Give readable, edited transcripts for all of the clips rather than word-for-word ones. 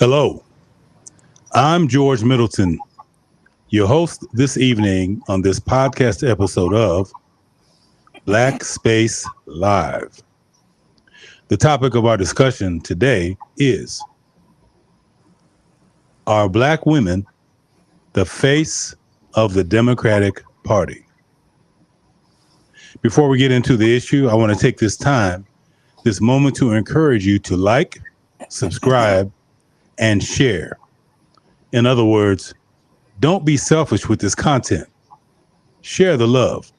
Hello, I'm George Middleton, your host this evening on this podcast episode of Black Space Live. The topic of our discussion today is: are Black women the face of the Democratic Party? Before we get into the issue, I want to take this moment to encourage you to like, subscribe, and share. In other words, don't be selfish with this content. Share the love.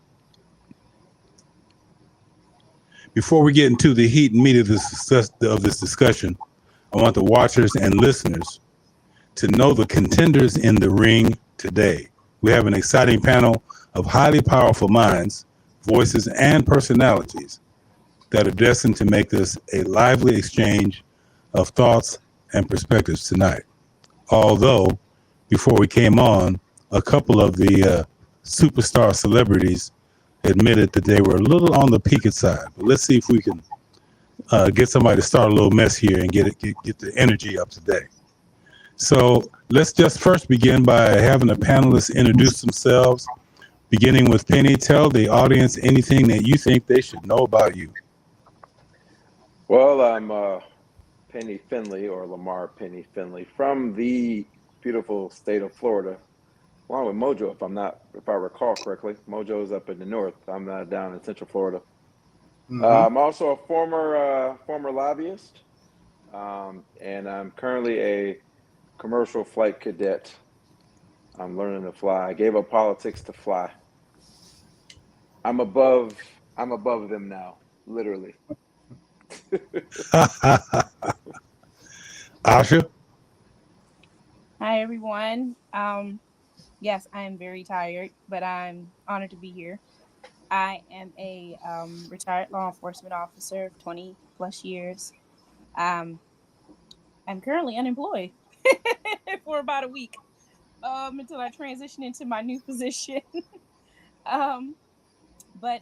Before we get into the heat and meat of this discussion, I want the watchers and listeners to know the contenders in the ring today. We have an exciting panel of highly powerful minds, voices, and personalities that are destined to make this a lively exchange of thoughts and perspectives tonight. Although, before we came on, a couple of the superstar celebrities admitted that they were a little on the peaked side. But let's see if we can get somebody to start a little mess here and get the energy up today. So let's just first begin by having the panelists introduce themselves, beginning with Penny. Tell the audience anything that you think they should know about you. Well, I'm Penny Finley, or Lamar Penny Finley, from the beautiful state of Florida, along with Mojo, if I recall correctly. Mojo's up in the north. I'm down in Central Florida. Mm-hmm. I'm also a former lobbyist, and I'm currently a commercial flight cadet. I'm learning to fly. I gave up politics to fly. I'm above them now, literally. Asha? Hi, everyone. Yes, I am very tired, but I'm honored to be here. I am a retired law enforcement officer of 20 plus years. I'm currently unemployed for about a week until I transition into my new position. But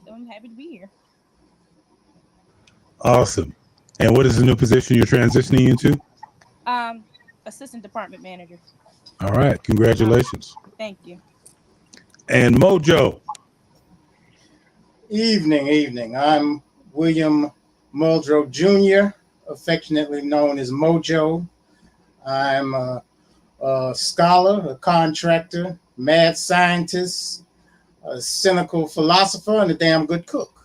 I'm happy to be here. Awesome. And what is the new position you're transitioning into? Assistant department manager. All right. Congratulations. Thank you. And Mojo. Evening. I'm William Muldrow Jr., affectionately known as Mojo. I'm a scholar, a contractor, mad scientist, a cynical philosopher, and a damn good cook.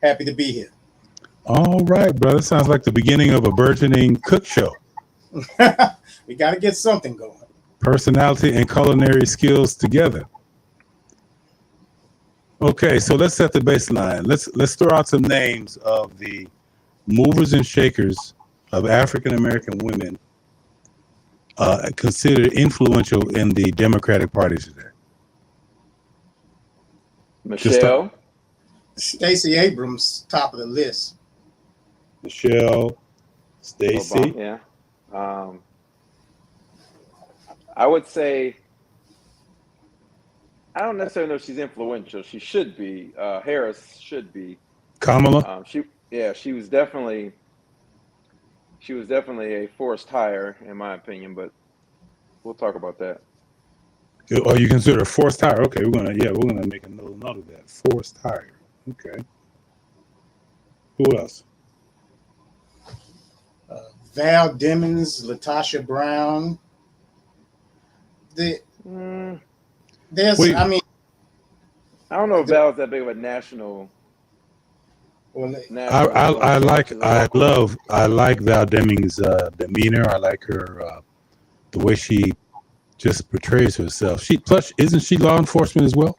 Happy to be here. All right, brother. Sounds like the beginning of a burgeoning cook show. We got to get something going. Personality and culinary skills together. Okay, so let's set the baseline. Let's throw out some names of the movers and shakers of African American women considered influential in the Democratic Party today. Michelle. Stacy Abrams, top of the list. Michelle, Stacy. Yeah. I would say, I don't necessarily know if she's influential. She should be. Harris should be. Kamala. She was definitely a forced hire, in my opinion. But we'll talk about that. Oh, you consider a forced hire? Okay, we're gonna make a little note of that. Forced hire. Okay. Who else? Val Demmings, Latasha Brown. I don't know if Val's that big of a national. I like Val Demmings' demeanor. I like her the way she just portrays herself. Isn't she law enforcement as well?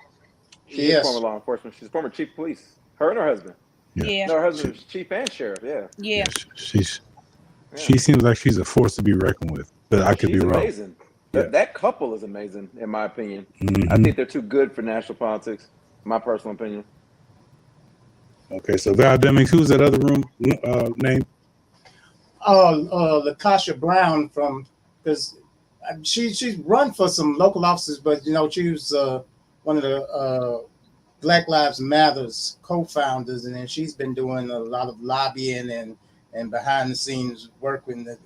She's former law enforcement. She's former chief of police. Her and her husband. Yeah. No, her husband was chief and sheriff. Yeah. She seems like she's a force to be reckoned with. But I could be wrong. Amazing. That couple is amazing, in my opinion. Mm-hmm. I think they're too good for national politics. My personal opinion. Okay, so Val Demmings, who's that other name? Latasha Brown because she's run for some local offices, but she was one of the Black Lives Matters co-founders, and then she's been doing a lot of lobbying and and behind the scenes work with the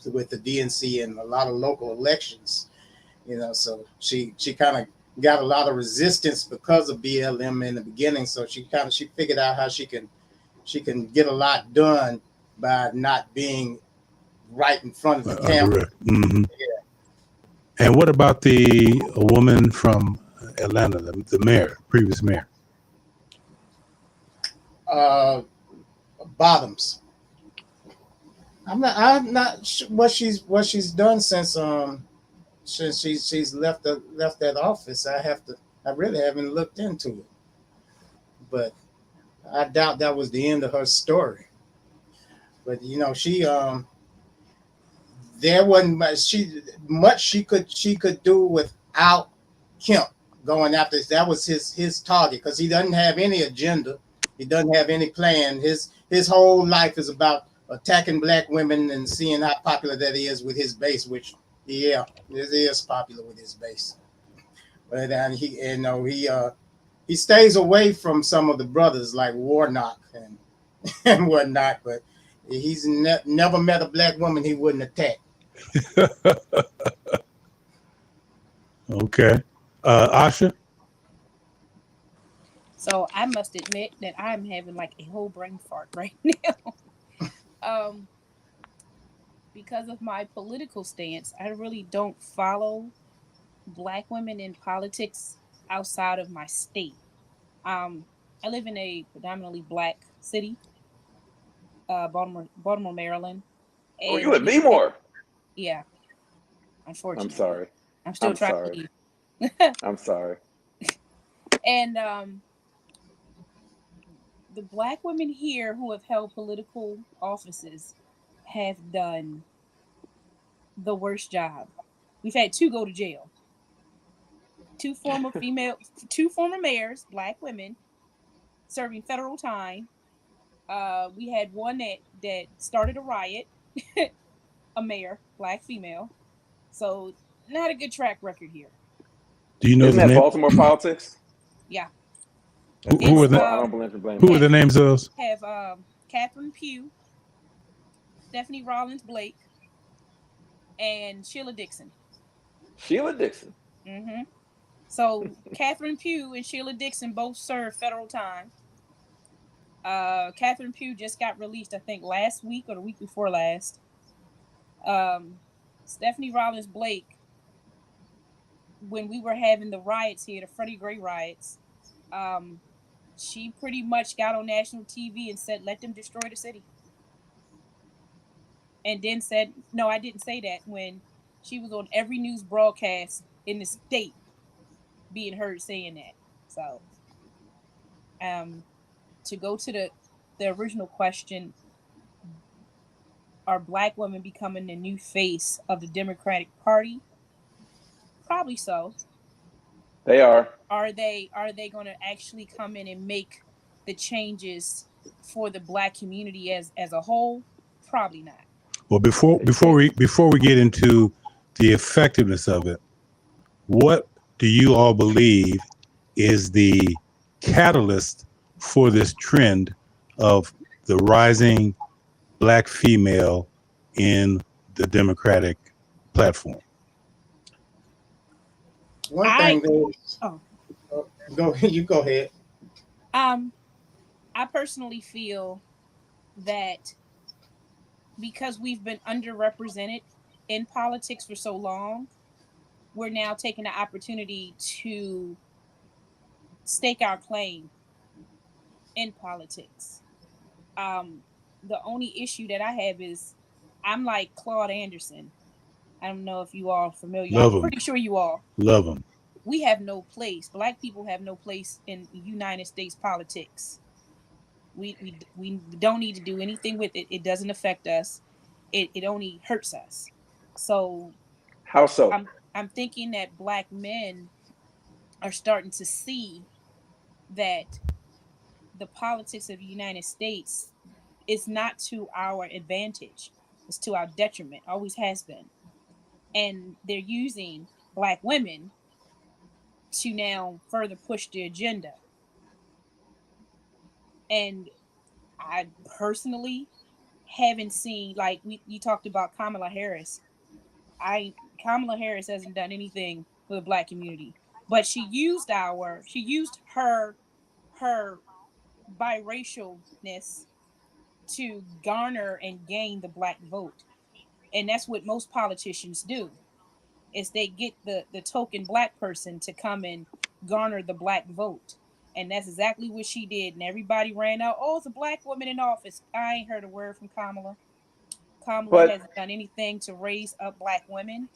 DNC and a lot of local elections. So she kind of got a lot of resistance because of BLM in the beginning. So she figured out how she can get a lot done by not being right in front of the camera. Mm-hmm. Yeah. And what about a woman from Atlanta, the mayor, previous mayor? Bottoms. I'm not sure what she's done since she's left that office. I really haven't looked into it, but I doubt that was the end of her story. But she there wasn't much she could do without Kemp going after this. That was his target, because he doesn't have any agenda. He doesn't have any plan. His whole life is about attacking black women and seeing how popular that is with his base, which it is popular with his base. But he stays away from some of the brothers like Warnock and whatnot. But he's never met a black woman he wouldn't attack. Okay. Asha? So I must admit that I'm having like a whole brain fart right now. Because of my political stance, I really don't follow black women in politics outside of my state. I live in a predominantly black city, Baltimore, Maryland. Oh, you in Bmore? Yeah. Unfortunately. I'm sorry. I'm still trying to leave. I'm sorry. And the black women here who have held political offices have done the worst job. We've had 2 go to jail. 2 former mayors, black women, serving federal time. We had one that started a riot, a mayor, black female. So not a good track record here. Do you know Isn't the that name? Baltimore politics? Yeah. Who are the? I don't blame for Who are the names of those? Have Catherine Pugh, Stephanie Rollins Blake, and Sheila Dixon. Sheila Dixon. Mm-hmm. So Catherine Pugh and Sheila Dixon both served federal time. Catherine Pugh just got released, I think, last week or the week before last. Stephanie Rollins Blake, when we were having the riots here, the Freddie Gray riots, she pretty much got on national TV and said, "Let them destroy the city." And then said, "No, I didn't say that," when she was on every news broadcast in the state being heard saying that. So, to go to the original question, are black women becoming the new face of the Democratic Party? Probably so. They are. Are they going to actually come in and make the changes for the black community as a whole? Probably not. Well, before we get into the effectiveness of it, what do you all believe is the catalyst for this trend of the rising black female in the Democratic platform? One thing is, you go ahead. I personally feel that because we've been underrepresented in politics for so long, we're now taking the opportunity to stake our claim in politics. The only issue that I have is I'm like Claude Anderson. I don't know if you all are familiar. Love I'm him. pretty sure you are. Love him. We have no place. Black people have no place in United States politics. We don't need to do anything with it. It doesn't affect us. It only hurts us. So how so? I'm thinking that black men are starting to see that the politics of the United States is not to our advantage. It's to our detriment. Always has been. And they're using black women to now further push the agenda. And I personally haven't seen, like you talked about Kamala Harris. Kamala Harris hasn't done anything for the Black community, but she used her biracialness to garner and gain the Black vote, and that's what most politicians do. Is they get the token Black person to come and garner the Black vote, and that's exactly what she did. And everybody ran out. Oh, it's a Black woman in office. I ain't heard a word from Kamala. Kamala But hasn't done anything to raise up Black women.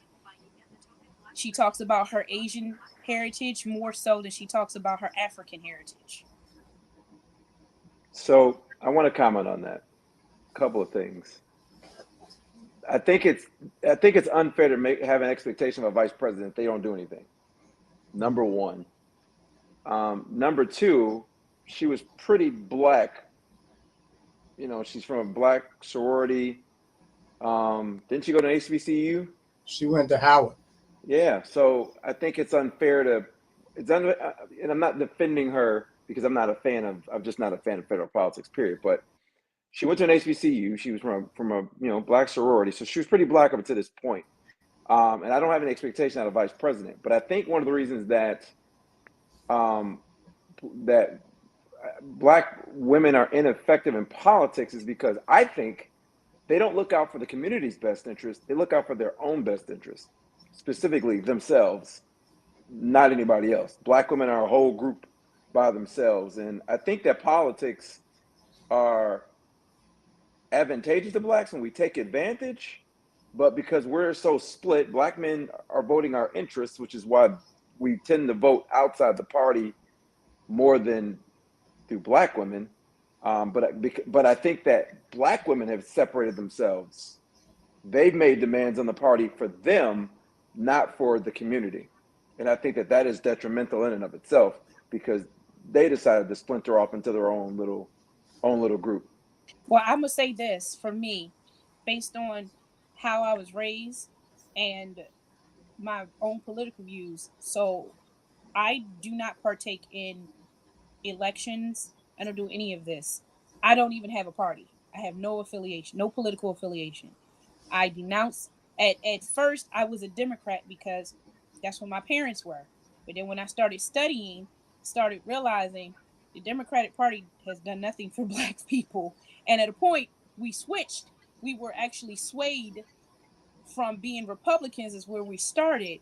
She talks about her Asian heritage more so than she talks about her African heritage. so I want to comment on that. A couple of things. I think it's unfair to have an expectation of a vice president if they don't do anything. Number one. Number two, she was pretty Black. You know, she's from a Black sorority. Didn't she go to HBCU? She went to Howard. Yeah. So I think it's unfair to. And I'm not defending her because I'm just not a fan of federal politics. Period. But she went to an HBCU. She was from a Black sorority, so she was pretty Black up to this point. And I don't have any expectation out of vice president. But I think one of the reasons that that Black women are ineffective in politics is because I think they don't look out for the community's best interest. They look out for their own best interest, specifically themselves, not anybody else. Black women are a whole group by themselves. And I think that politics are advantageous to Blacks and we take advantage. But because we're so split, Black men are voting our interests, which is why we tend to vote outside the party more than through Black women. But I think that Black women have separated themselves. They've made demands on the party for them, not for the community. And I think that is detrimental in and of itself because they decided to splinter off into their own little group. Well, I'm gonna say this for me, based on how I was raised and my own political views. So I do not partake in elections. I don't do any of this. I don't even have a party. I have no affiliation, no political affiliation. I denounce. At first, I was a Democrat because that's what my parents were. But then when I started studying, started realizing the Democratic Party has done nothing for Black people. And at a point, we switched. We were actually swayed from being Republicans, is where we started,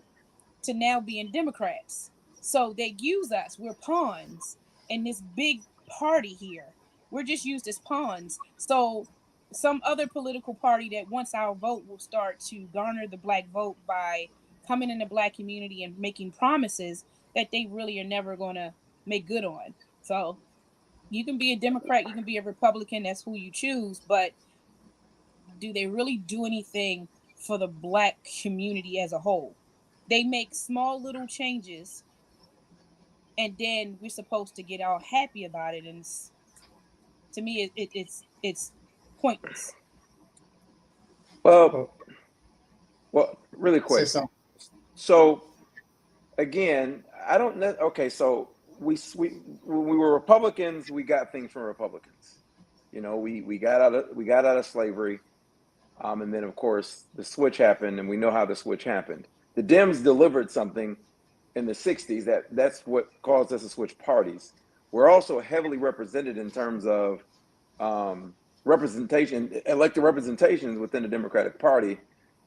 to now being Democrats. So they use us. We're pawns in this big party here. We're just used as pawns. So some other political party that wants our vote will start to garner the Black vote by coming in the Black community and making promises that they really are never going to make good on. So you can be a Democrat, you can be a Republican, that's who you choose, but do they really do anything for the Black community as a whole? They make small little changes and then we're supposed to get all happy about it, and to me it's pointless. Well, really Say quick. something. So again, I don't know. Okay, so when we were Republicans, we got things from Republicans. You know, we got out of slavery, and then of course the switch happened, and we know how the switch happened. The Dems delivered something in the '60s that's what caused us to switch parties. We're also heavily represented in terms of elected representations within the Democratic Party,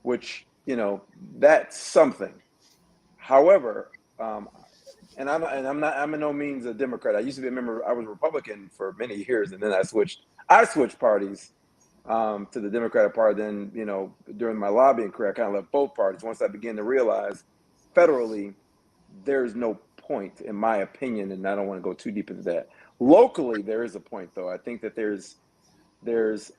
which that's something. However, and I'm in no means a Democrat. I used to be a member. I was a Republican for many years, and then I switched parties to the Democratic Party. Then during my lobbying career, I kind of left both parties once I began to realize federally there's no point, in my opinion, and I don't want to go too deep into that. Locally, there is a point, though. I think that there's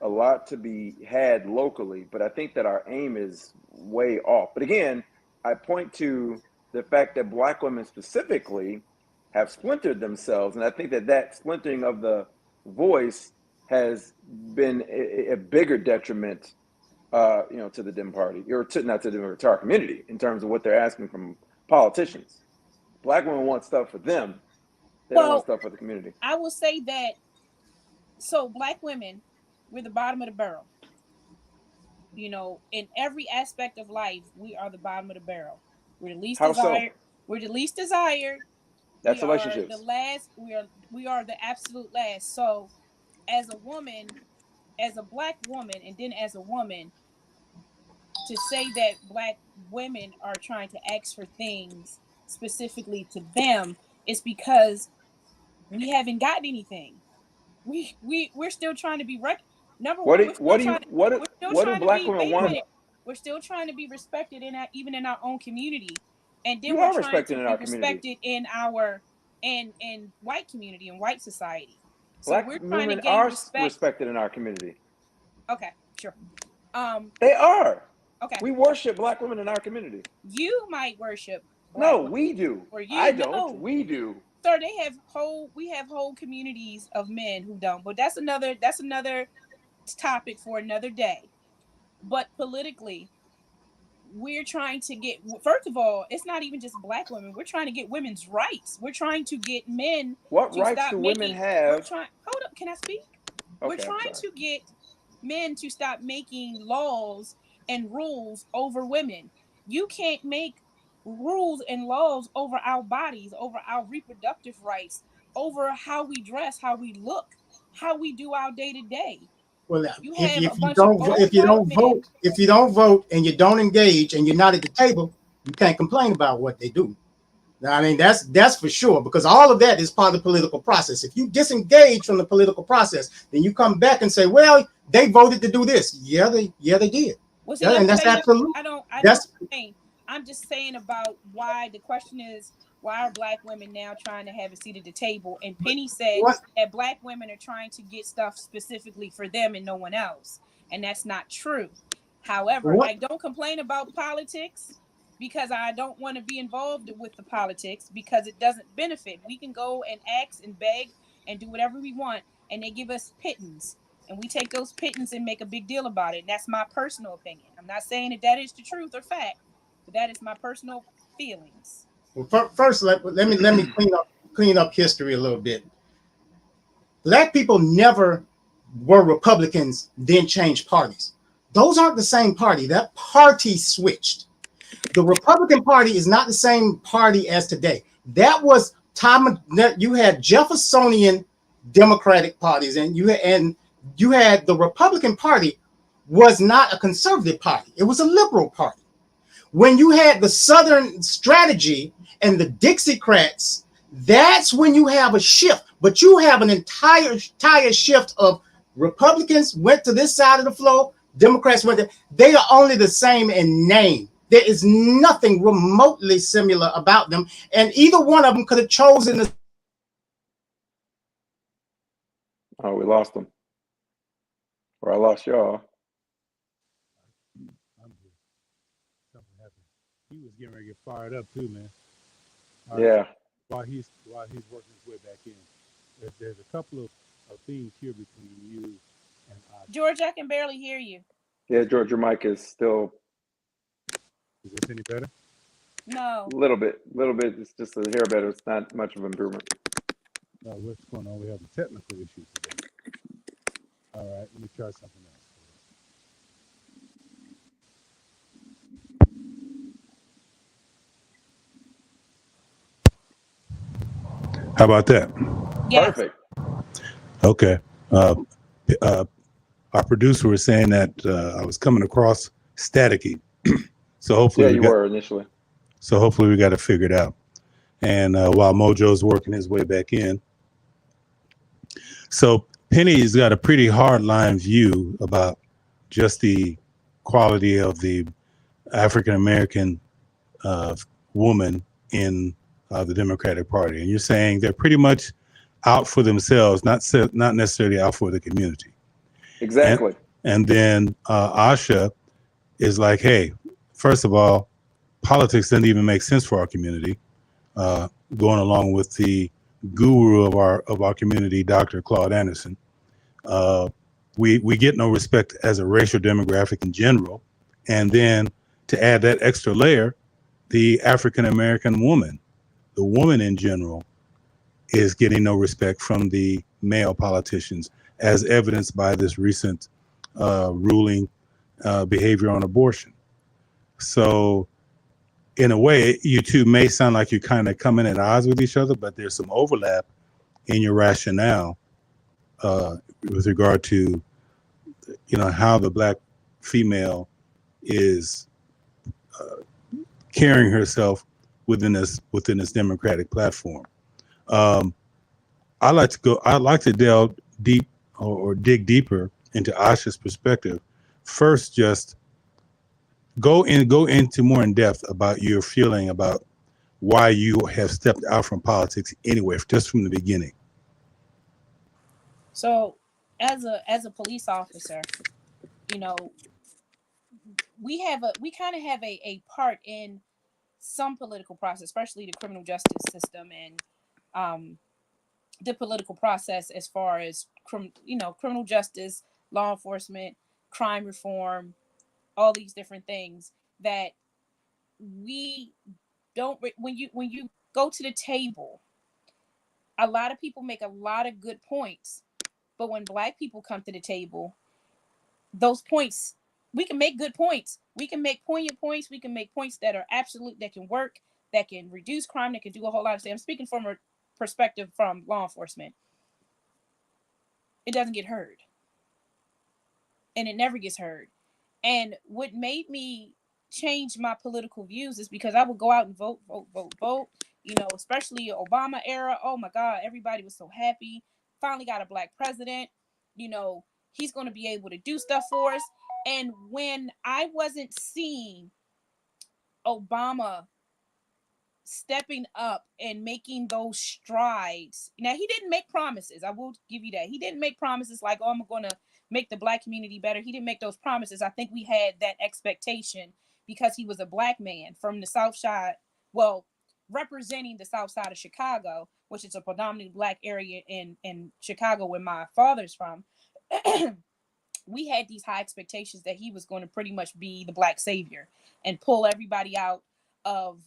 a lot to be had locally, but I think that our aim is way off. But again, I point to the fact that Black women specifically have splintered themselves, and I think that splintering of the voice has been a bigger detriment, to the Dem Party, or to our community in terms of what they're asking from politicians. Black women want stuff for them; they don't want stuff for the community. I will say that. So Black women, we're the bottom of the barrel. you know, in every aspect of life, we are the bottom of the barrel. We're the least How so? desired. We're the least desired. That's We are relationships. the last. We are the absolute last. So, as a woman, as a black woman, and then as a woman, to say that black women are trying to ask for things specifically to them is because we haven't gotten anything. We're still trying to be number one. We're still trying to we're still what do trying to black be women wait a want? minute. We're still trying to be respected in our, even in our own community, and then You we're are trying respected to in be our community. respected in our in white community and white society. So Black we're trying to women gain are respect. respected in our community. Okay, sure. They are. Okay. We worship black women in our community. You might worship black No, women. we do. Or you I don't. know. We do. Sir, we have whole communities of men who don't. But that's another topic for another day. But politically, we're trying to get, first of all, it's not even just black women. We're trying to get women's rights. We're trying to get men What to rights stop do making. women have? Hold up, can I speak? Okay, We're trying to get men to stop making laws and rules over women. You can't make rules and laws over our bodies, over our reproductive rights, over how we dress, how we look, how we do our day to day. Well, You if, have a if you bunch of don't old if you white don't men. vote if you don't vote and you don't engage and you're not at the table, you can't complain about what they do. I mean, that's for sure, because all of that is part of the political process. If you disengage from the political process, then you come back and say, well, they voted to do this. Yeah, they did. Well, see, Yeah, and that's absolutely. I'm just saying about why the question is, why are black women now trying to have a seat at the table? And Penny said that black women are trying to get stuff specifically for them and no one else. And that's not true. However, I don't complain about politics because I don't want to be involved with the politics because it doesn't benefit. We can go and ask and beg and do whatever we want, and they give us pittance. And we take those pittance and make a big deal about it. And that's my personal opinion. I'm not saying that is the truth or fact, but that is my personal feelings. Well, first, let me clean up history a little bit. Black people never were Republicans, then changed parties. Those aren't the same party. That party switched. The Republican Party is not the same party as today. That was you had Jeffersonian Democratic parties, and you had the Republican Party was not a conservative party. It was a liberal party. When you had the Southern strategy and the Dixiecrats, that's when you have a shift. But you have an entire shift of Republicans went to this side of the floor, Democrats went there. They are only the same in name. There is nothing remotely similar about them. And either one of them could have chosen the. Oh, we lost them. Or I lost y'all. He was getting ready to get fired up too, man. Yeah. While he's working his way back in, there's a couple of themes here between you and I. George, I can barely hear you. Yeah, George, your mic is still. Is this any better? No. A little bit. It's just a hair better. It's not much of an improvement. What's going on? We have technical issues today. All right, let me try something else. How about that? Yes. Perfect. Okay. Our producer was saying that I was coming across staticky. So hopefully were initially. So hopefully we got it figured out. And while Mojo's working his way back in. So Penny's got a pretty hard line view about just the quality of the African-American woman in the Democratic Party. And you're saying they're pretty much out for themselves, not necessarily out for the community. Exactly. And then Asha is like, hey, first of all, politics doesn't even make sense for our community. Going along with the guru of our community, Dr. Claude Anderson, we get no respect as a racial demographic in general. And then to add that extra layer, the African American woman, the woman in general, is getting no respect from the male politicians, as evidenced by this recent ruling behavior on abortion. So in a way, you two may sound like you're kind of coming at odds with each other, but there's some overlap in your rationale with regard to, how the Black female is carrying herself within this democratic platform. I'd like to delve deep or dig deeper into Asha's perspective. First, just go into more in depth about your feeling about why you have stepped out from politics anyway, just from the beginning. So, as a police officer, we kind of have a part in some political process, especially the criminal justice system and the political process as far as criminal justice, law enforcement, crime reform, all these different things that we don't. When you go to the table, a lot of people make a lot of good points, but when Black people come to the table, those points, we can make good points. We can make poignant points. We can make points that are absolute, that can work, that can reduce crime, that can do a whole lot of things. I'm speaking from a perspective from law enforcement. It doesn't get heard. And it never gets heard. And what made me change my political views is because I would go out and vote, especially Obama era. Oh my God, everybody was so happy. Finally got a Black president. He's going to be able to do stuff for us. And when I wasn't seeing Obama stepping up and making those strides, now he didn't make promises. I will give you that. He didn't make promises like, oh, I'm going to make the Black community better. He didn't make those promises. I think we had that expectation because he was a Black man from the South Side, representing the South Side of Chicago, which is a predominantly Black area in Chicago where my father's from. We had these high expectations that he was going to pretty much be the Black savior and pull everybody out of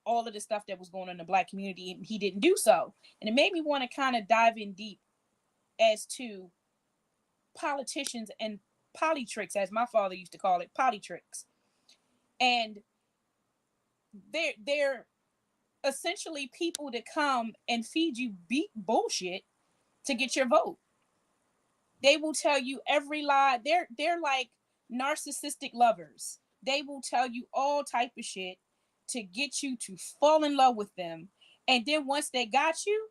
all of the stuff that was going on in the Black community. And he didn't do so. And it made me want to kind of dive in deep as to politicians and politricks, as my father used to call it, politricks. And they're essentially people that come and feed you bullshit to get your vote. They will tell you every lie. They're like narcissistic lovers. They will tell you all type of shit to get you to fall in love with them. And then once they got you,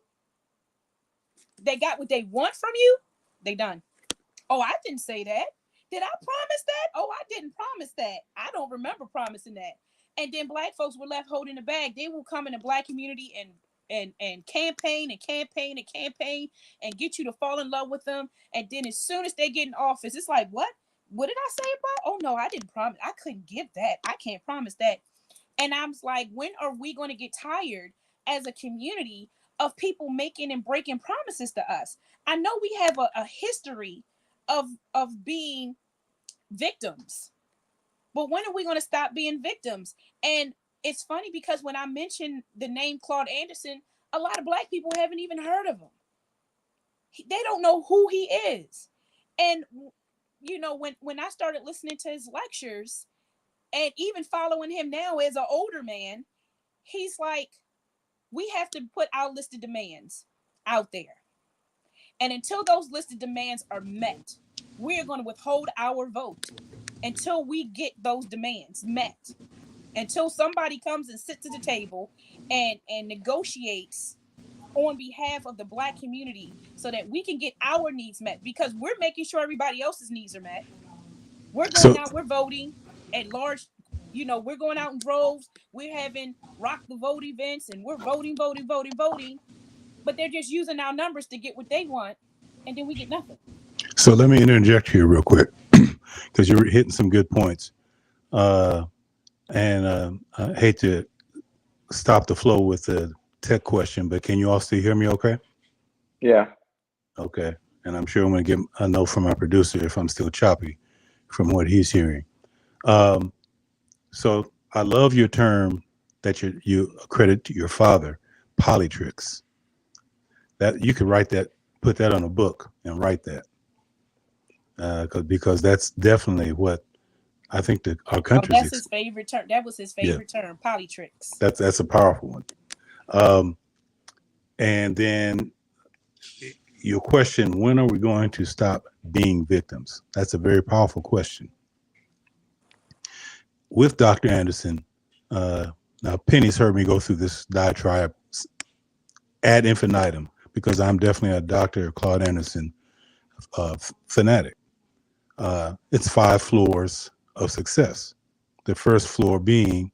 they got what they want from you, they done. Oh, I didn't say that. Did I promise that? Oh, I didn't promise that. I don't remember promising that. And then Black folks were left holding the bag. They will come in the Black community and campaign and get you to fall in love with them. And then as soon as they get in office, it's like, what did I say about? Oh no, I didn't promise. I couldn't give that. I can't promise that. And I'm like, when are we going to get tired as a community of people making and breaking promises to us? I know we have a history of being victims, but when are we going to stop being victims? And it's funny because when I mentioned the name Claude Anderson, a lot of Black people haven't even heard of him. They don't know who he is. And, when I started listening to his lectures and even following him now as an older man, he's like, we have to put our listed demands out there. And until those listed demands are met, we're going to withhold our vote until we get those demands met. Until somebody comes and sits at the table and negotiates on behalf of the Black community so that we can get our needs met, because we're making sure everybody else's needs are met. We're going out, we're voting at large, we're going out in droves. We're having rock the vote events and we're voting. But they're just using our numbers to get what they want. And then we get nothing. So let me interject here real quick because you're hitting some good points. And I hate to stop the flow with the tech question, but can you all still hear me okay? Yeah. Okay. And I'm sure I'm going to get a note from my producer if I'm still choppy from what he's hearing. So I love your term that you accredit to your father, politricks. That you could write that, put that on a book and write that. because that's definitely what I think our Oh, country's. that's his favorite term. That was his favorite term, politricks. That's a powerful one. Um, and then your question: when are we going to stop being victims? That's a very powerful question. With Dr. Anderson, now Penny's heard me go through this diatribe ad infinitum because I'm definitely a Dr. Claude Anderson fanatic. It's 5 floors of success. The first floor being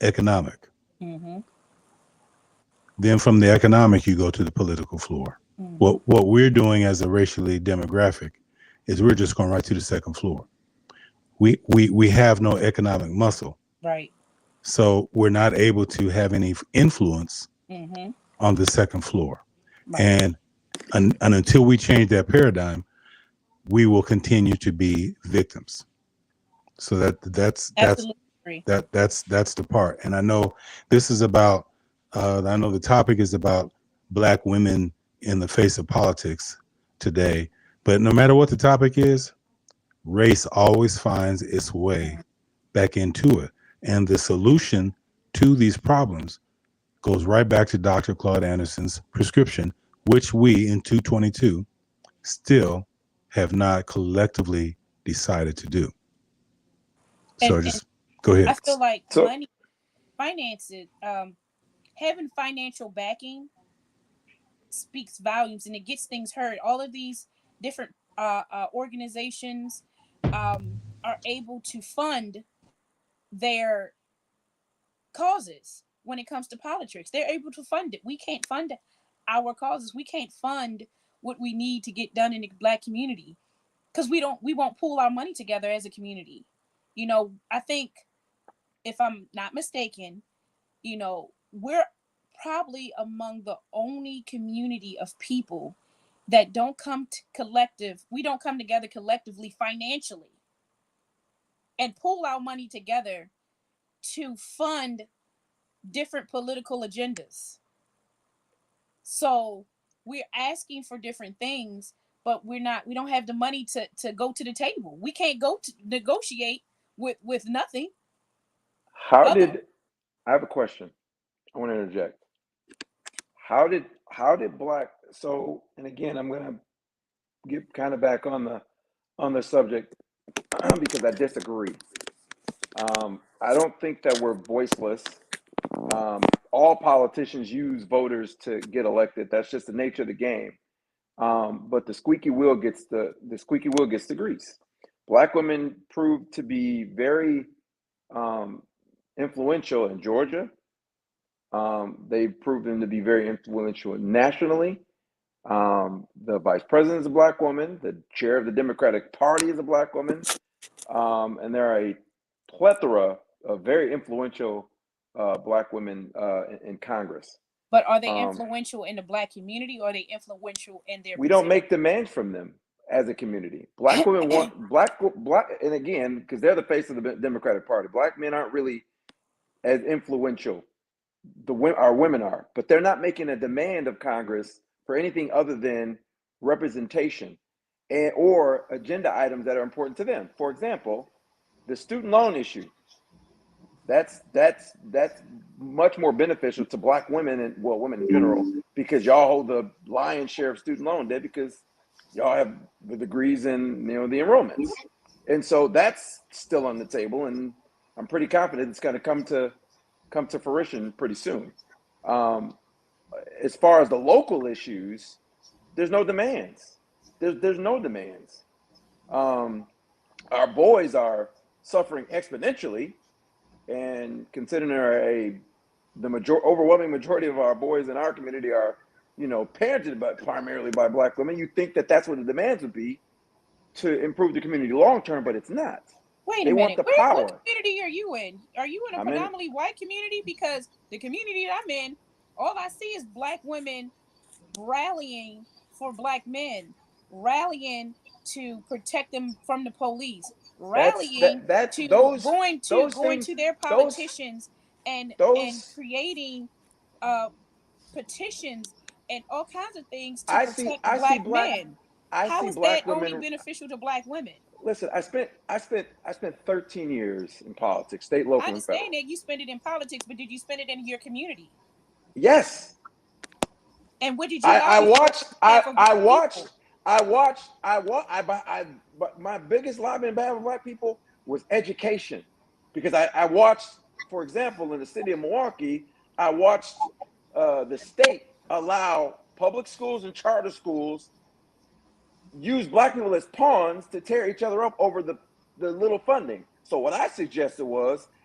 economic. Mm-hmm. Then from the economic, you go to the political floor. Mm-hmm. What we're doing as a racially demographic is we're just going right to the second floor. We have no economic muscle. Right. So we're not able to have any influence on the second floor. Right. And until we change that paradigm, we will continue to be victims. So that's the part. And I know this is about I know the topic is about Black women in the face of politics today, but no matter what the topic is, race always finds its way back into it. And the solution to these problems goes right back to Dr. Claude Anderson's prescription, which we in 222 still have not collectively decided to do. So just go ahead. I feel like money, finances, having financial backing speaks volumes, and it gets things heard. All of these different organizations are able to fund their causes when it comes to politics. They're able to fund it. We can't fund our causes. We can't fund what we need to get done in the Black community because we won't pool our money together as a community. You know, I think if I'm not mistaken, you know, we're probably among the only community of people that don't come we don't come together collectively financially and pool our money together to fund different political agendas. So we're asking for different things, but we don't have the money to go to the table. We can't go to negotiate with nothing. I have a question. I want to interject. How did Black, so, and again, I'm going to get kind of back on the subject because I disagree. I don't think that we're voiceless. All politicians use voters to get elected. That's just the nature of the game. But the squeaky wheel gets the grease. Black women proved to be very influential in Georgia. They've proven to be very influential nationally. The vice president is a Black woman. The chair of the Democratic Party is a Black woman. And there are a plethora of very influential Black women in Congress. But are they influential in the Black community, or are they influential in their We don't make demands from them as a community. Black women want black, and again, because they're the face of the Democratic Party. Black men aren't really as influential. Our women are, but they're not making a demand of Congress for anything other than representation or agenda items that are important to them. For example, the student loan issue. That's much more beneficial to Black women and women in general, because y'all hold the lion's share of student loan debt because y'all have the degrees and the enrollments, and so that's still on the table, and I'm pretty confident it's going to come to fruition pretty soon. As far as the local issues, there's no demands. There's no demands. Our boys are suffering exponentially, and considering the overwhelming majority of our boys in our community are, parented primarily by Black women, you think that that's what the demands would be to improve the community long term, but it's not. Wait a minute. What community are you in? Are you in a predominantly white community? Because the community that I'm in, all I see is Black women rallying for Black men, rallying to protect them from the police, rallying going to their politicians and creating petitions and all kinds of things to protect Black men. I How see is black that only women. beneficial to black women? Listen, I spent 13 years in politics, state, I local, and federal. understand that you spend it in politics, but did you spend it in your community? Yes, And what did you I lobby for? watched. For black people? But my biggest lobby in behalf of black people was education, because I watched, for example, in the city of Milwaukee, I watched the state allow public schools and charter schools use black people as pawns to tear each other up over the little funding. So what I suggested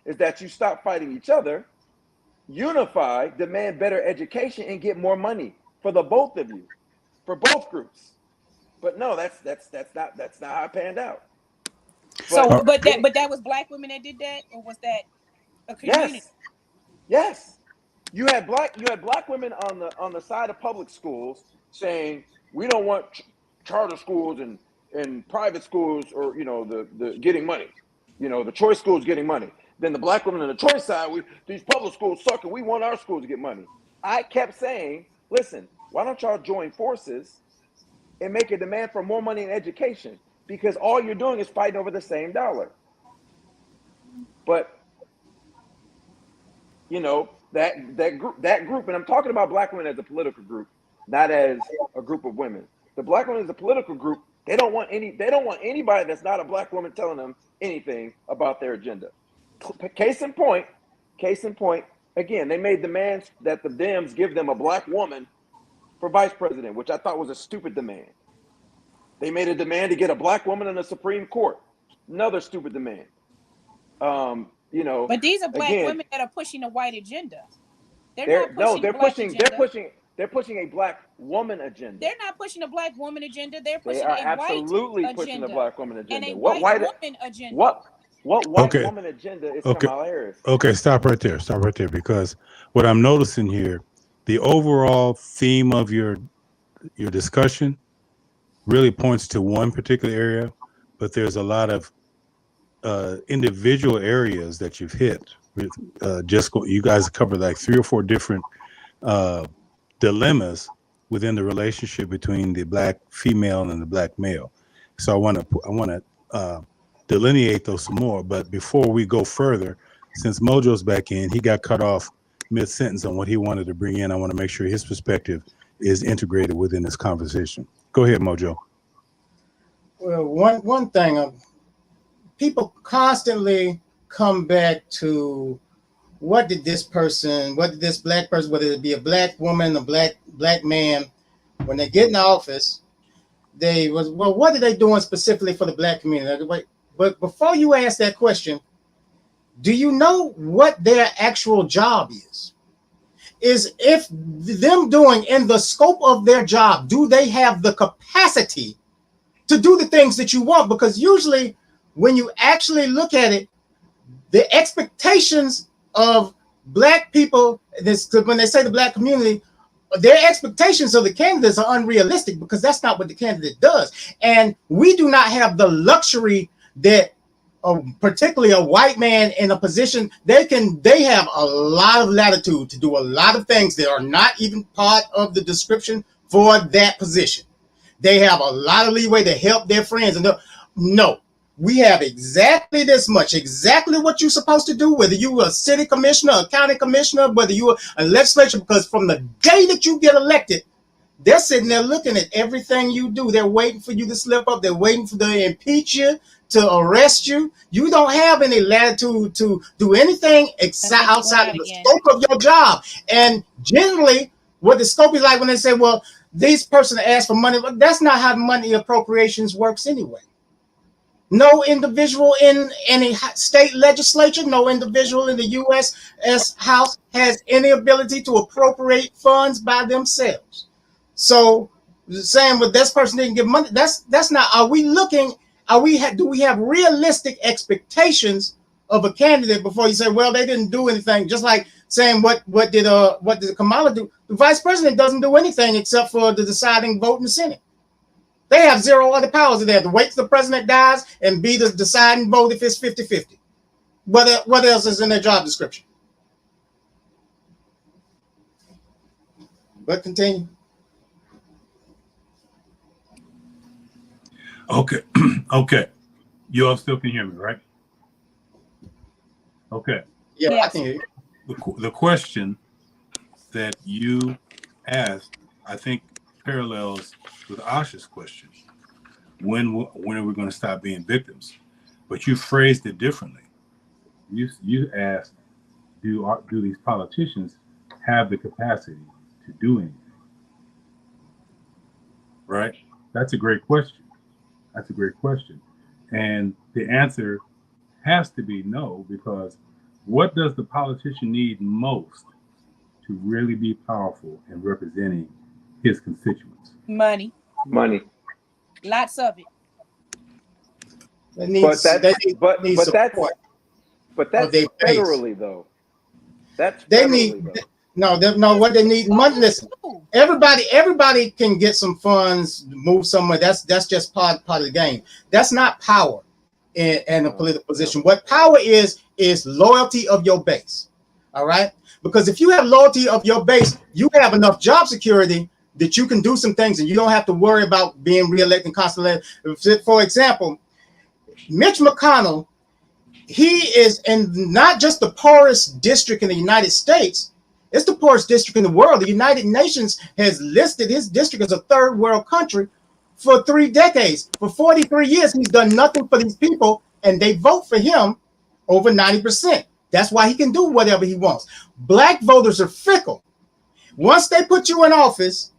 is that you stop fighting each other, unify, demand better education, and get more money for the both of you, for both groups. But no, that's not how it panned out. So, But but that was black women that did that, or was that a community? yes. You had black women on the side of public schools saying we don't want charter schools and private schools, or the getting money, the choice schools getting money. Then the black women on the choice side, these public schools suck and we want our schools to get money. I kept saying, listen, why don't y'all join forces and make a demand for more money in education? Because all you're doing is fighting over the same dollar. But that group, and I'm talking about black women as a political group, not as a group of women. The black women as a political group, they don't want anybody that's not a black woman telling them anything about their agenda. Case in point, again, they made demands that the Dems give them a black woman for vice president, which I thought was a stupid demand. They made a demand to get a black woman in the Supreme Court. Another stupid demand. But these are black women that are pushing a white agenda. They're pushing a black woman agenda. They're not pushing a black woman agenda. They're pushing absolutely white pushing agenda. the black woman agenda. And a white woman agenda. What white woman agenda is Kamala Harris? Okay, stop right there. Because what I'm noticing here, the overall theme of your discussion really points to one particular area, but there's a lot of individual areas that you've hit. You guys covered like 3 or 4 different dilemmas within the relationship between the black female and the black male. So I want to delineate those some more. But before we go further, since Mojo's back in, he got cut off mid-sentence on what he wanted to bring in. I want to make sure his perspective is integrated within this conversation. Go ahead, Mojo. Well, one thing, people constantly come back to what did this black person, whether it be a black woman, a black man, when they get in office, what are they doing specifically for the black community? But before you ask that question, do you know what their actual job is? Is if them doing in the scope of their job, do they have the capacity to do the things that you want? Because usually when you actually look at it, the expectations of black people, when they say the black community, their expectations of the candidates are unrealistic, because that's not what the candidate does. And we do not have the luxury that particularly a white man in a position, they have a lot of latitude to do a lot of things that are not even part of the description for that position. They have a lot of leeway to help their friends. And no, we have exactly this much, exactly what you're supposed to do, whether you're a city commissioner, a county commissioner, whether you're a legislature, because from the day that you get elected, they're sitting there looking at everything you do. They're waiting for you to slip up. They're waiting for them to impeach you, to arrest you. You don't have any latitude to do anything outside of the scope of your job. And generally, what the scope is like when they say, well, this person asked for money, but that's not how money appropriations works anyway. No individual in any state legislature, no individual in the U.S. House has any ability to appropriate funds by themselves. So saying, well, this person didn't give money, that's not. Do we have realistic expectations of a candidate before you say, well, they didn't do anything? Just like saying, what did Kamala do? The vice president doesn't do anything except for the deciding vote in the Senate. They have zero other powers. They have to wait till the president dies and be the deciding vote if it's 50-50. What else is in their job description? But continue. Okay. Okay. You all still can hear me, right? Okay. Yeah, I Yes. can hear you. The question that you asked, I think, parallels with Asha's question. When are we going to stop being victims? But you phrased it differently. You asked, do these politicians have the capacity to do anything? Right? That's a great question. That's a great question. And the answer has to be no, because what does the politician need most to really be powerful in representing his constituents? Money. Money. Lots of it. They But that's need but that's support but of that's their base. federally though. That's They federally need though. what they need. Money. Listen, Ooh. everybody can get some funds, move somewhere. That's just part of the game. That's not power in a political position. What power is loyalty of your base. All right, because if you have loyalty of your base, you have enough job security that you can do some things, and you don't have to worry about being reelected constantly. For example, Mitch McConnell, he is in not just the poorest district in the United States, it's the poorest district in the world. The United Nations has listed his district as a third world country for 3 decades. For 43 years, he's done nothing for these people, and they vote for him over 90%. That's why he can do whatever he wants. Black voters are fickle. Once they put you in office,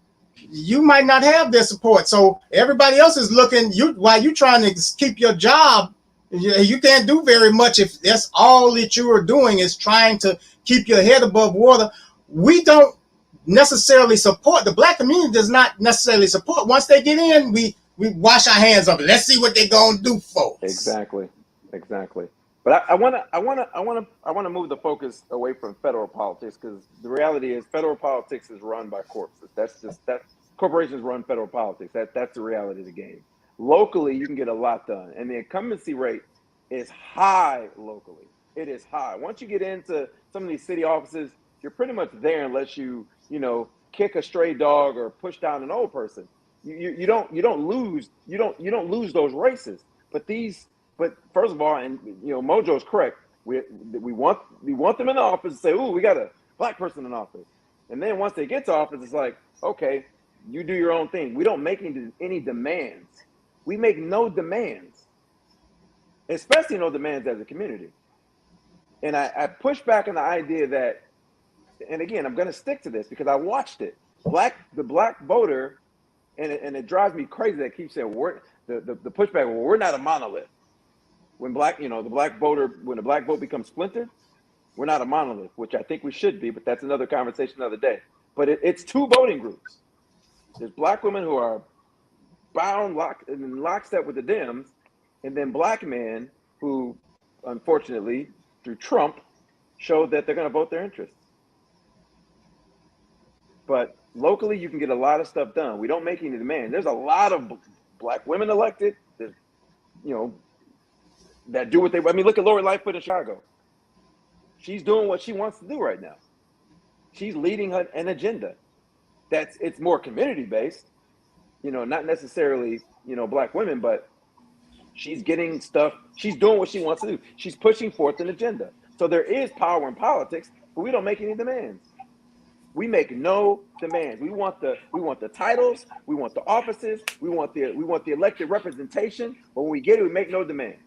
you might not have their support. So everybody else is looking while you're trying to keep your job. You can't do very much if that's all that you are doing is trying to keep your head above water. We don't necessarily support, the Black community does not necessarily support. Once they get in, we wash our hands of it. Let's see what they're gonna do for us. Exactly. But I want to move the focus away from federal politics, because the reality is federal politics is run by corpses. That corporations run federal politics. That's the reality of the game. Locally, you can get a lot done, and the incumbency rate is high locally. It is high. Once you get into some of these city offices, you're pretty much there unless you kick a stray dog or push down an old person. You don't lose those races. But first of all, and Mojo's correct. We want them in the office to say, "Ooh, we got a Black person in office," and then once they get to office, it's like, "Okay, you do your own thing." We don't make any demands. We make no demands, especially no demands as a community. And I push back on the idea that, and again, I'm going to stick to this because I watched it. The black voter, and it drives me crazy that keeps saying the pushback. Well, we're not a monolith. When the black vote becomes splintered, we're not a monolith, which I think we should be, but that's another conversation another day. But it's two voting groups. There's Black women who are bound in lockstep with the Dems, and then Black men who, unfortunately, through Trump, showed that they're going to vote their interests. But locally, you can get a lot of stuff done. We don't make any demands. There's a lot of Black women elected. There's, that do what they. I mean, look at Lori Lightfoot in Chicago. She's doing what she wants to do right now. She's leading an agenda. It's more community based. Not necessarily Black women, but she's getting stuff. She's doing what she wants to do. She's pushing forth an agenda. So there is power in politics, but we don't make any demands. We make no demands. We want the titles. We want the offices. We want the elected representation. But when we get it, we make no demands.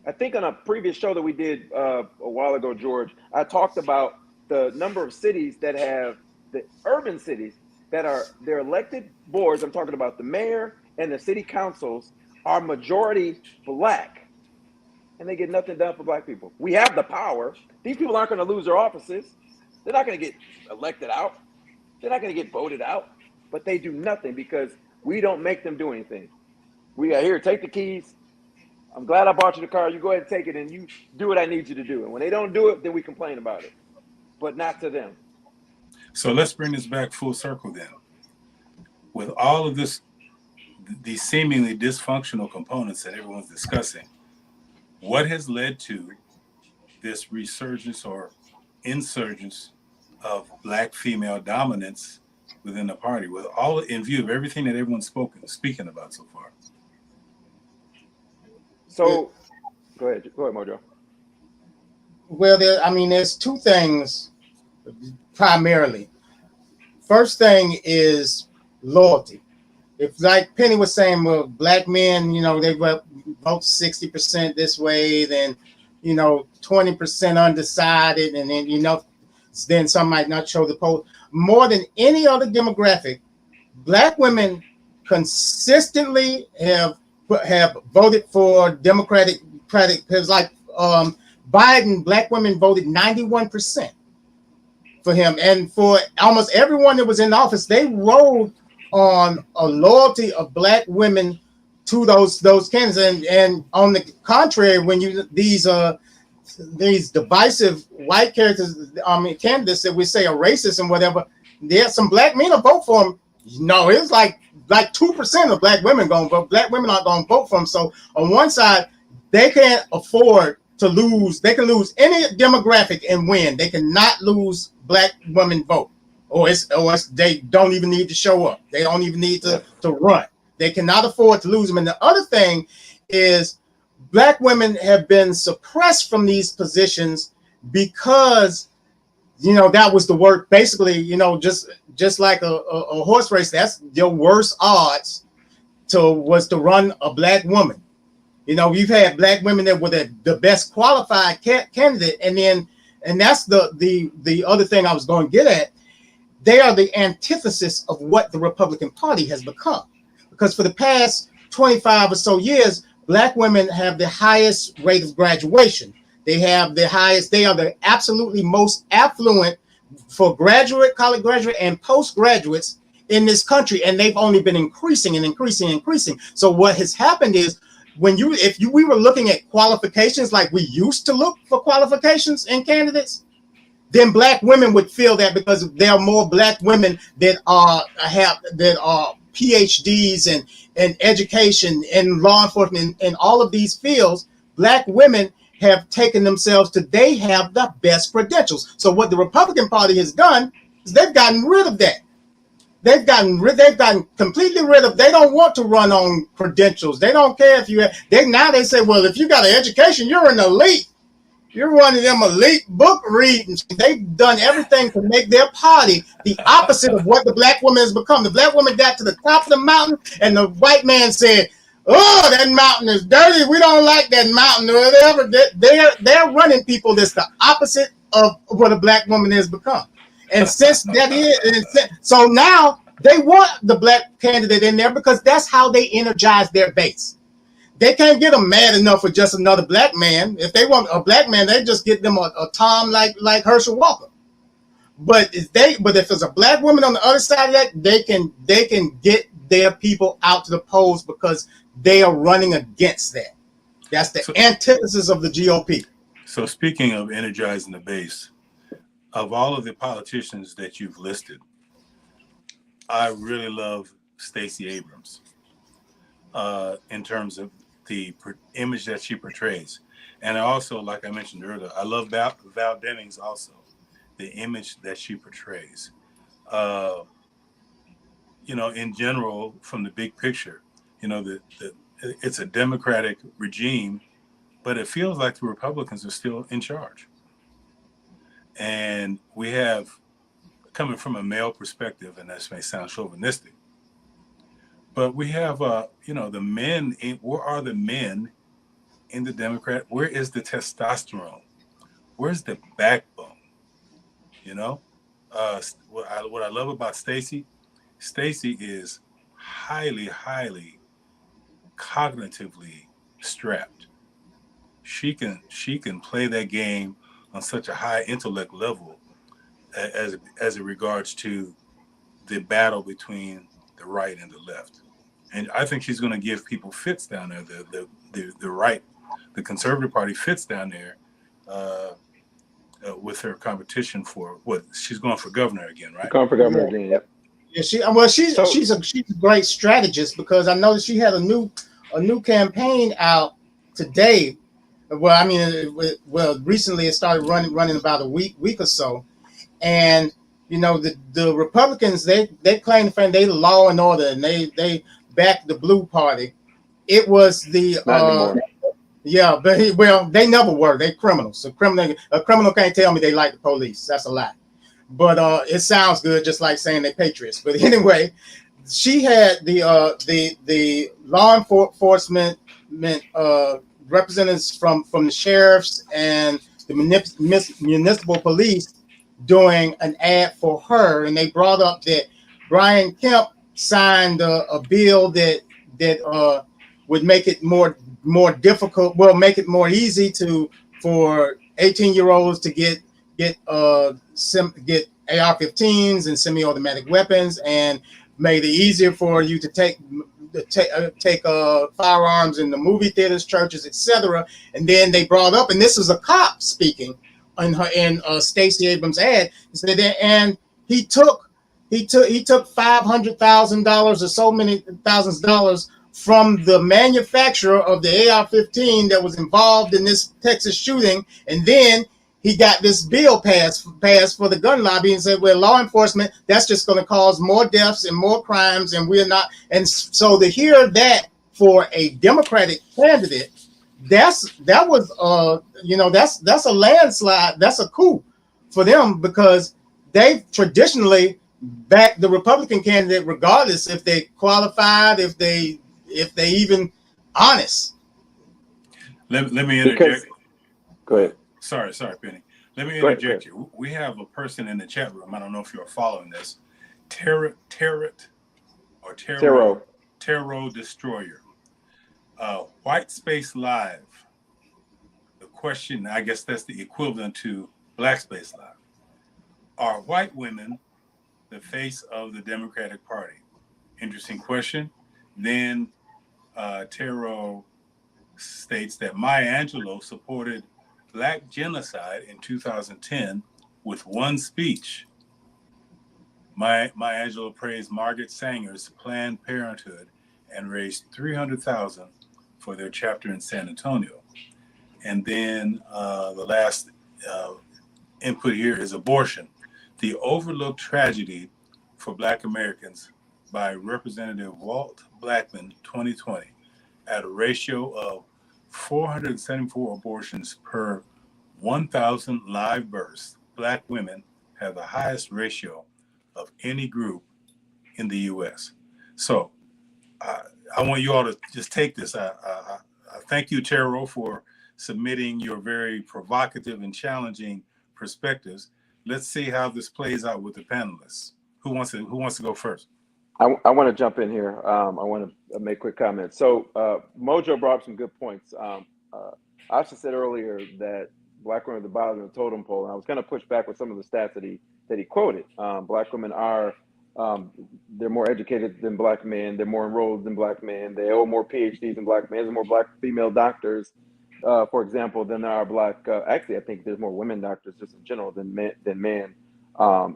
I think on a previous show that we did a while ago, George, I talked about the number of cities that have the urban cities that are their elected boards. I'm talking about the mayor and the city councils are majority Black, and they get nothing done for Black people. We have the power. These people aren't going to lose their offices. They're not going to get elected out. They're not going to get voted out, but they do nothing because we don't make them do anything. We got here, take the keys. I'm glad I bought you the car. You go ahead and take it and you do what I need you to do. And when they don't do it, then we complain about it, but not to them. So let's bring this back full circle then. With all of these seemingly dysfunctional components that everyone's discussing, what has led to this resurgence or insurgence of Black female dominance within the party, with all in view of everything that everyone's speaking about so far? So go ahead, Mojo. Well, there's two things primarily. First thing is loyalty. If, like Penny was saying, well, black men, they vote 60% this way, then 20% undecided, and then some might not show the poll. More than any other demographic, black women consistently have voted for Democratic. Because like Biden, black women voted 91% for him, and for almost everyone that was in office, they rode on a loyalty of black women to those candidates. And on the contrary, when these divisive white candidates that we say are racist and whatever, there's some black men to vote for them. No, it's like 2% of black women going to vote. Black women aren't going to vote for them. So on one side, they can't afford to lose. They can lose any demographic and win. They cannot lose black women vote. Or they don't even need to show up. They don't even need to run. They cannot afford to lose them. And the other thing is black women have been suppressed from these positions because, that was the work. Basically, just like a horse race, that's your worst odds was to run a black woman. You've had black women that were the best qualified candidate. And that's the other thing I was going to get at. They are the antithesis of what the Republican Party has become. Because for the past 25 or so years, black women have the highest rate of graduation. They are the absolutely most affluent for college graduate and postgraduates in this country. And they've only been increasing and increasing and increasing. So what has happened is we were looking at qualifications like we used to look for qualifications in candidates, then black women would feel that because there are more black women that are PhDs and education and law enforcement and all of these fields. Black women have taken themselves to they have the best credentials. So what the Republican Party has done is they've gotten rid of that. They've gotten completely rid of. They don't want to run on credentials. They don't care if now they say, well, if you got an education, you're an elite. You're one of them elite book readings. They've done everything to make their party the opposite of what the black woman has become. The black woman got to the top of the mountain, and the white man said, "Oh, that mountain is dirty. We don't like that mountain," or whatever. They're running people that's the opposite of what a black woman has become. And so now they want the black candidate in there because that's how they energize their base. They can't get them mad enough with just another black man. If they want a black man, they just get them a Tom like Herschel Walker. But if there's a black woman on the other side of that, they can get their people out to the polls because they are running against that. That's the antithesis of the GOP. So speaking of energizing the base, of all of the politicians that you've listed, I really love Stacy Abrams in terms of the image that she portrays. And I also, like I mentioned earlier, I love Val Demmings also, the image that she portrays. In general, from the big picture, it's a Democratic regime, but it feels like the Republicans are still in charge. And we have, coming from a male perspective, and this may sound chauvinistic, but we have, the men. Where are the men in the Democrat? Where is the testosterone? Where's the backbone? What I love about Stacy is highly, highly cognitively strapped. She can play that game on such a high intellect level as it regards to the battle between the right and the left. And I think she's going to give people fits down there. The right, the Conservative Party fits down there with her competition for what she's going for governor again, right? Going for governor again, yep. Yeah, she's a great strategist because I know that she had a new campaign out today. Well, recently it started running about a week or so, and the Republicans they claim to they law and order and they back the blue party. It was the Yeah, but well, they never were. They criminals. A criminal can't tell me they like the police. That's a lie. But it sounds good, just like saying they're patriots. But anyway, she had the law enforcement representatives from the sheriffs and the municipal police doing an ad for her, and they brought up that Brian Kemp signed a bill that would make it more difficult. Well, make it more easy for 18-year-olds to get AR-15s and semi-automatic weapons, and made it easier for you to take firearms in the movie theaters, churches, etc. And then they brought up, and this is a cop speaking in Stacy Abrams' ad. He said that, and he took $500,000 or so many thousands of dollars from the manufacturer of the AR-15 that was involved in this Texas shooting, and then he got this bill passed for the gun lobby and said, well, law enforcement, that's just going to cause more deaths and more crimes, and we're not. And so to hear that for a Democratic candidate, that's a landslide. That's a coup for them, because they traditionally back the Republican candidate regardless if they qualified, if they even honest. Let me interject. Go ahead. Sorry, Penny. Let me interject you. We have a person in the chat room. I don't know if you're following this. Tarot Destroyer. White Space Live. The question, I guess that's the equivalent to Black Space Live. Are white women the face of the Democratic Party? Interesting question. Then Tarot states that Maya Angelou supported Black genocide in 2010 with one speech. Maya Angelou praised Margaret Sanger's Planned Parenthood and raised $300,000 for their chapter in San Antonio. And then the last input here is abortion, the overlooked tragedy for Black Americans, by Representative Walt Blackman, 2020, at a ratio of 474 abortions per 1,000 live births. Black women have the highest ratio of any group in the U.S. So I want you all to just take this. I thank you, Taro, for submitting your very provocative and challenging perspectives. Let's see how this plays out with the panelists. Who wants to go first? I want to jump in here. I want to make a quick comment. So Mojo brought up some good points. I also said earlier that Black women are the bottom of the totem pole, and I was going to push back with some of the stats that he quoted. Black women are they're more educated than Black men. They're more enrolled than Black men. They own more PhDs than Black men. There's more Black female doctors, for example, than there are Black. Actually, I think there's more women doctors just in general than men.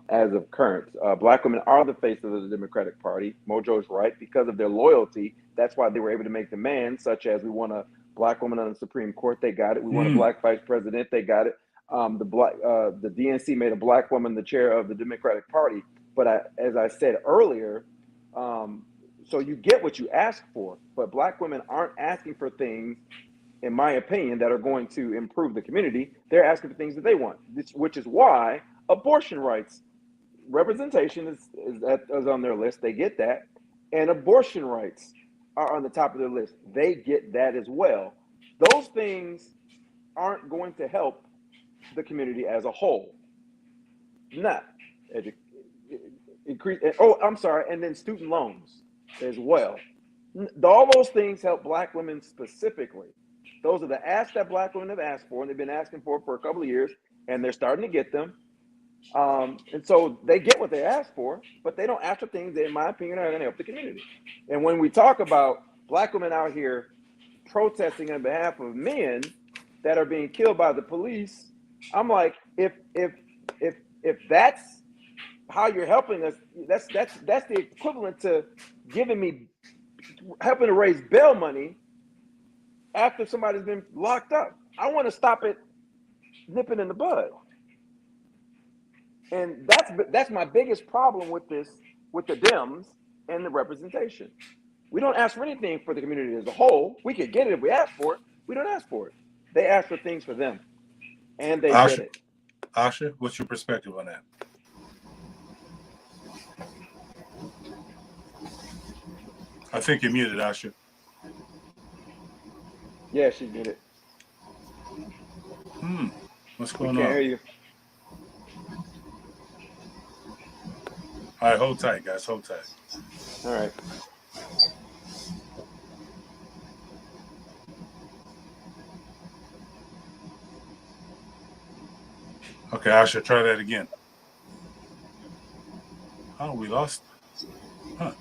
As of current, Black women are the face of the Democratic Party. Mojo is right, because of their loyalty. That's why they were able to make demands such as, we want a Black woman on the Supreme Court. They got it. We want a Black vice president. They got it. The DNC made a Black woman the chair of the Democratic Party. But as I said earlier, so you get what you ask for. But Black women aren't asking for things, in my opinion, that are going to improve the community. They're asking for things that they want, which is why abortion rights representation is on their list. They get that. And abortion rights are on the top of their list. They get that as well. Those things aren't going to help the community as a whole. Not increase. And then student loans as well. All those things help Black women specifically. Those are the asks that Black women have asked for, and they've been asking for a couple of years, and they're starting to get them. And so they get what they ask for, but they don't ask for things that, in my opinion, are going to help the community. And when we talk about Black women out here protesting on behalf of men that are being killed by the police, I'm like, if that's how you're helping us, that's the equivalent to helping to raise bail money after somebody's been locked up. I want to stop it nipping in the bud. And that's my biggest problem with this, with the Dems and the representation. We don't ask for anything for the community as a whole. We could get it if we ask for it, We don't ask for it. They ask for things for them, and they Asha, get it. Asha, what's your perspective on that? I think you're muted, Asha. Yeah, she did it. What's We going can't on? hear you. All right, hold tight, guys. Hold tight. All right. Okay, Asha, try that again. Oh, we lost. Huh.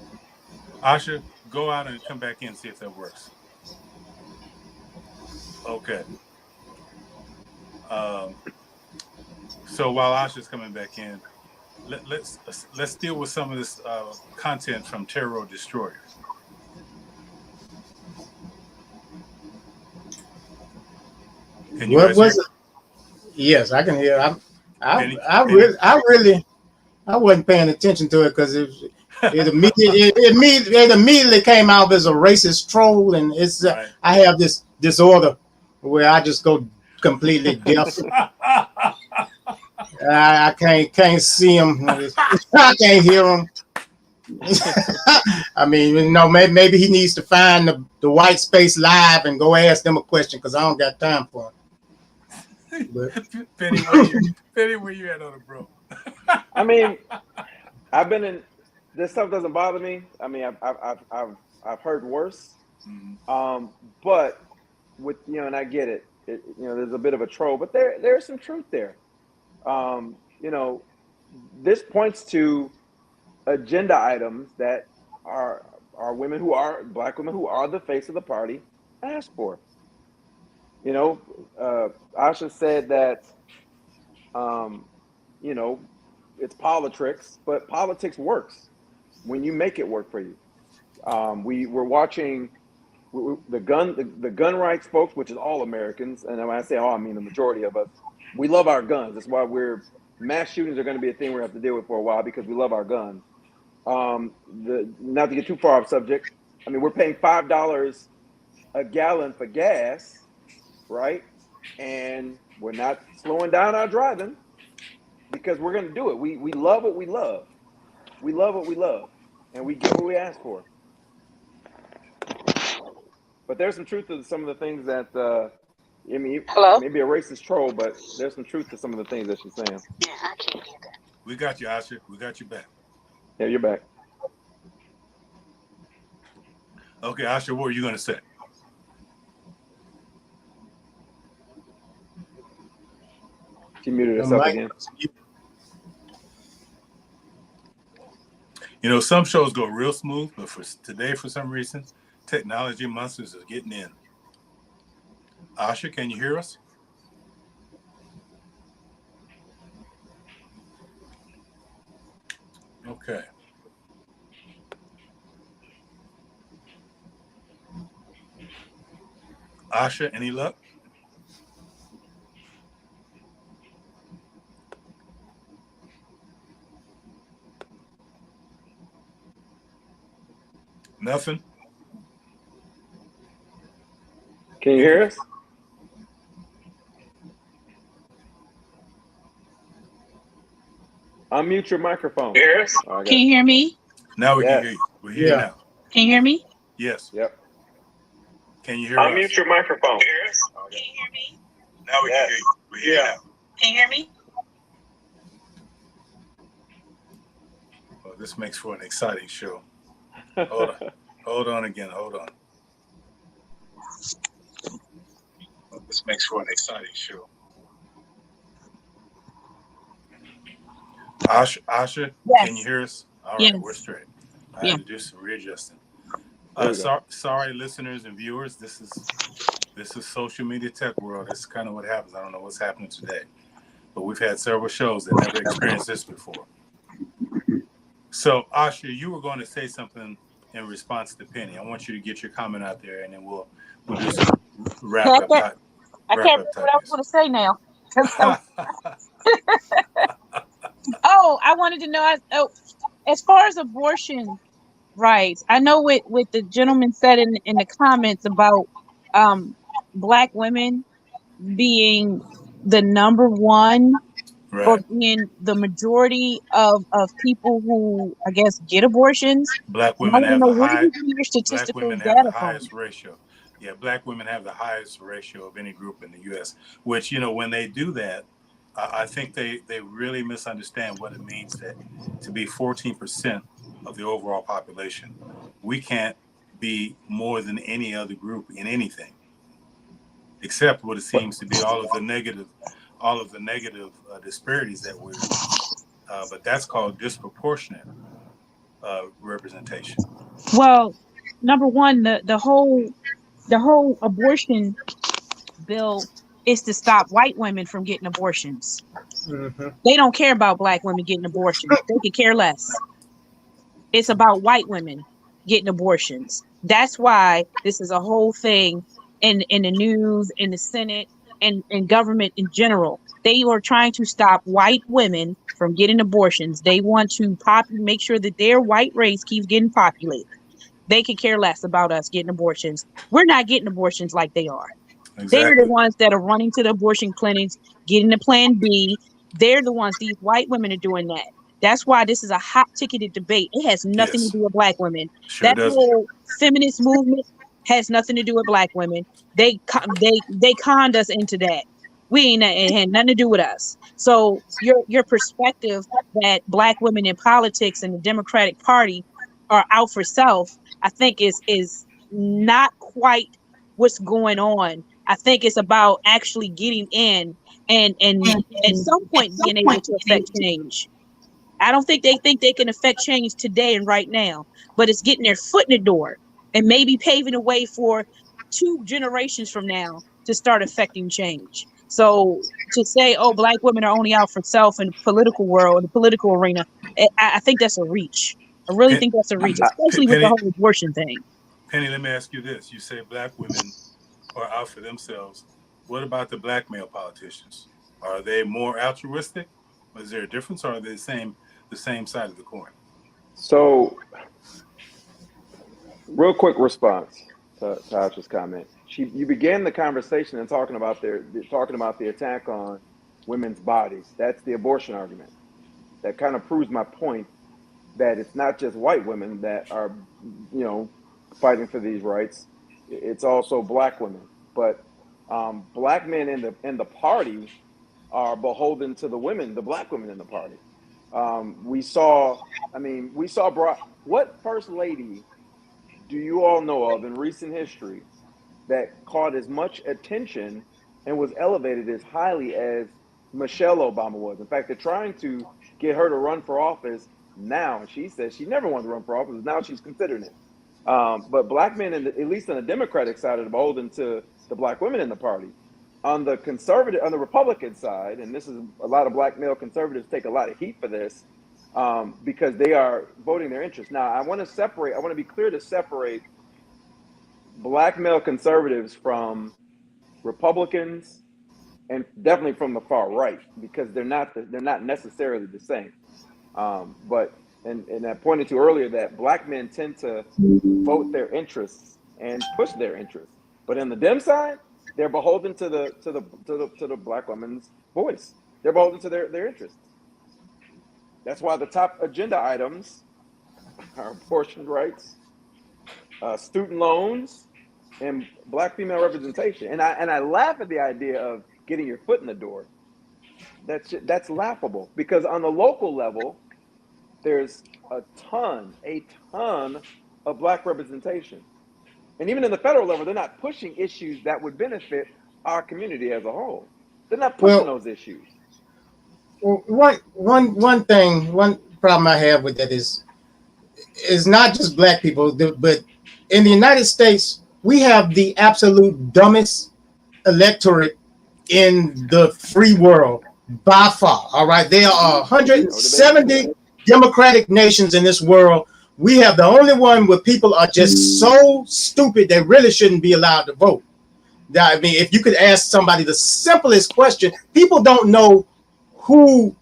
Asha, go out and come back in, see if that works. Okay. So while Asha's coming back in, let's deal with some of this content from Terror Destroyer. Can you What guys was hear? it? Yes, I can hear. Penny? I wasn't paying attention to it because it immediately came out as a racist troll, and it's Right. I have this disorder where I just go completely deaf. I can't see him. I can't hear him. I mean, maybe he needs to find the white space live and go ask them a question because I don't got time for it. But Penny, where you at on it, bro? I mean, I've been in. This stuff doesn't bother me. I mean, I've heard worse. Mm-hmm. But with and I get it. There's a bit of a troll, but there's some truth there. This points to agenda items that are women black women who are the face of the party asked for. Asha said that it's politics, but politics works when you make it work for you. We're watching the gun rights folks, which is all Americans, and when I say all, I mean the majority of us. We love our guns. That's why mass shootings are going to be a thing we have to deal with for a while because we love our guns. Not to get too far off subject, I mean we're paying $5 a gallon for gas, right? And we're not slowing down our driving because we're going to do it. We love what we love. We love what we love, and we get what we ask for. But there's some truth to some of the things that, Hello? maybe a racist troll, but there's some truth to some of the things that she's saying. Yeah, I can't hear that. We got you, Asha. We got you back. Yeah, you're back. Okay, Asha, what were you going to say? She muted herself again. Some shows go real smooth, but for today, for some reason, technology monsters are getting in. Asha, can you hear us? Okay. Asha, any luck? Nothing? Can you hear us? Unmute your microphone. Hear us? Oh, Can you hear me? Now we Yes. can hear you. We're here Yeah. now. Can you hear me? Yes. Yep. Can you hear us? Unmute your microphone. Hear us? Can you hear me? Now we can hear you. We're here now. Can you hear me? Well, this makes for an exciting show. Hold on. Hold on again. Hold on. Well, this makes for an exciting show. Asha, Yes. can you hear us? All right, Yes. we're straight. I had to do some readjusting. There we go. Sorry, listeners and viewers. This is social media tech world. That's kind of what happens. I don't know what's happening today, but we've had several shows that never experienced this before. So, Asha, you were going to say something in response to Penny. I want you to get your comment out there, and then we'll do some wrap up. I can't remember what I was going to say now. I wanted to know. As far as abortion rights, I know what the gentleman said in the comments about Black women being the number one, or Right. being the majority of people who, I guess, get abortions. Black And I women want to have know, the where do high. you get your Black statistical women have the data from? highest ratio. Yeah, black women have the highest ratio of any group in the U.S. Which, you know, when they do that, I think they really misunderstand what it means that to be 14% of the overall population, we can't be more than any other group in anything, except what it seems to be all of the negative disparities that we're in. But that's called disproportionate representation. Well, number one, the whole abortion bill is to stop white women from getting abortions. Mm-hmm. They don't care about black women getting abortions. They could care less. It's about white women getting abortions. That's why this is a whole thing in the news, in the Senate, and in government in general. They are trying to stop white women from getting abortions. They want to make sure that their white race keeps getting populated. They could care less about us getting abortions. We're not getting abortions like they are. They're the Exactly. ones that are running to the abortion clinics, getting the Plan B. They're the ones, these white women are doing that. That's why this is a hot ticketed debate. It has nothing to Yes. do with black women. Sure That doesn't. whole feminist movement has nothing to do with black women. They conned us into that. It had nothing to do with us. So your perspective that black women in politics and the Democratic Party are out for self, I think is not quite what's going on. I think it's about actually getting in and at some point being able to affect change. I don't think they can affect change today and right now, but it's getting their foot in the door and maybe paving the way for 2 generations from now to start affecting change. So to say, oh, black women are only out for self in the political world, in the political arena, I think that's a reach. I really think that's a reach, especially with the Penny, whole abortion thing. Penny, let me ask you this. You say black women are out for themselves. What about the black male politicians? Are they more altruistic? Is there a difference, or are they the same side of the coin? So, real quick response to Tasha's comment. You began the conversation and talking about the attack on women's bodies. That's the abortion argument. That kind of proves my point that it's not just white women that are, fighting for these rights. It's also black women. But black men in the party are beholden to the black women in the party. We saw what first lady do you all know of in recent history that caught as much attention and was elevated as highly as Michelle Obama was? In fact, they're trying to get her to run for office now. And she says she never wanted to run for office. Now she's considering it. But black men, at least on the Democratic side, are beholden to the black women in the party. On the Republican side, and this is a lot of black male conservatives take a lot of heat for this, because they are voting their interests. Now, I want to be clear to separate black male conservatives from Republicans and definitely from the far right, because they're not necessarily the same. But I pointed to earlier that black men tend to vote their interests and push their interests, but in the Dem side, they're beholden to the black woman's voice. They're beholden to their interests. That's why the top agenda items are abortion rights, student loans, and black female representation. And I laugh at the idea of getting your foot in the door. That's laughable, because on the local level, there's a ton of black representation. And even in the federal level, they're not pushing issues that would benefit our community as a whole. They're not pushing those issues. One problem I have with that is not just black people, but in the United States, we have the absolute dumbest electorate in the free world by far. All right, there are 170 democratic nations in this world. We have the only one where people are just so stupid they really shouldn't be allowed to vote. I mean, if you could ask somebody the simplest question, people don't know who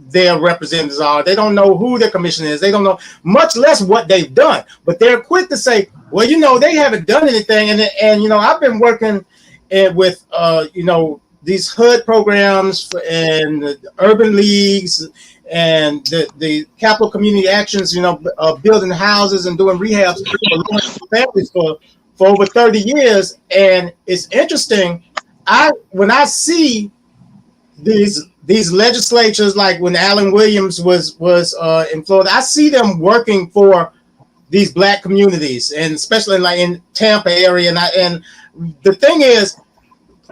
their representatives are. They don't know who their commissioner is. They don't know, much less what they've done. But they're quick to say, well, they haven't done anything. And I've been working and with these HUD programs and the urban leagues and the capital community actions, building houses and doing rehabs for low-income families for over 30 years. And it's interesting. When I see these legislatures, like when Alan Williams was in Florida, I see them working for these Black communities, and especially like in Tampa area. And the thing is,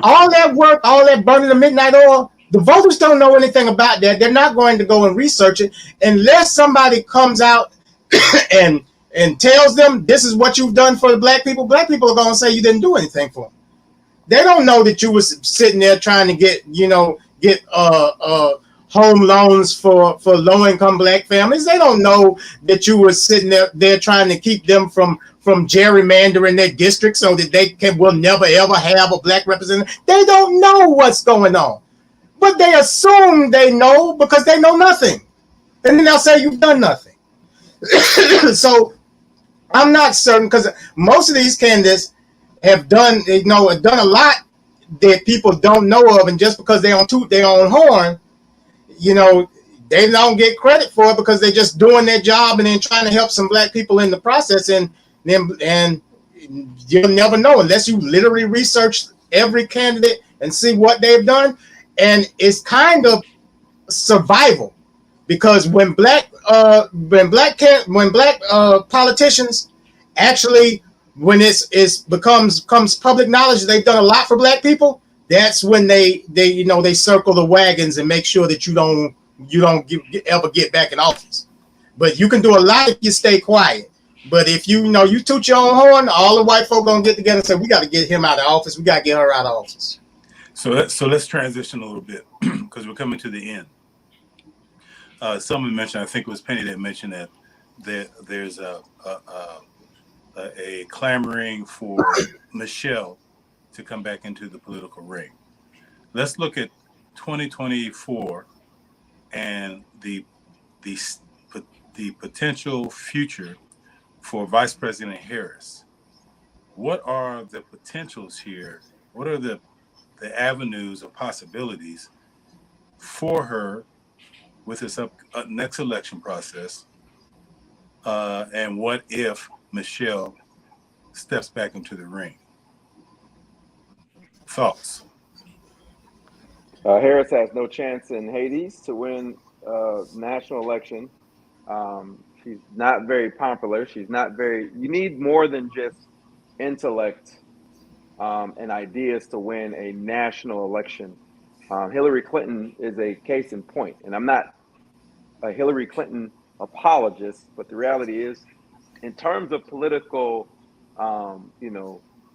all that work, all that burning the midnight oil, the voters don't know anything about that. They're not going to go and research it unless somebody comes out and tells them this is what you've done for the Black people. Black people are going to say you didn't do anything for them. They don't know that you was sitting there trying to get home loans for low-income Black families. They don't know that you were sitting there trying to keep them from gerrymandering their district so that they will never ever have a Black representative. They don't know what's going on, but they assume they know because they know nothing, and then they'll say you've done nothing. So I'm not certain, because most of these candidates have done a lot that people don't know of, and just because they don't toot their own horn, they don't get credit for it because they're just doing their job and then trying to help some Black people in the process. And you'll never know unless you literally research every candidate and see what they've done. And it's kind of survival, because when black politicians actually, when it becomes public knowledge they've done a lot for Black people, that's when they circle the wagons and make sure that you don't ever get back in office. But you can do a lot if you stay quiet. But if you toot your own horn, all the white folk gonna get together and say, we got to get him out of office. We got to get her out of office. So let's transition a little bit because we're coming to the end. Someone mentioned, I think it was Penny that mentioned that there's a clamoring for Michelle to come back into the political ring. Let's look at 2024 and the potential future for Vice President Harris. What are the potentials here? What are the avenues or possibilities for her with this next election process? And what if Michelle steps back into the ring? Thoughts? Harris has no chance in Hades to win a national election. She's not very popular. She's not very. You need more than just intellect and ideas to win a national election. Hillary Clinton is a case in point, and I'm not a Hillary Clinton apologist, but the reality is, in terms of political,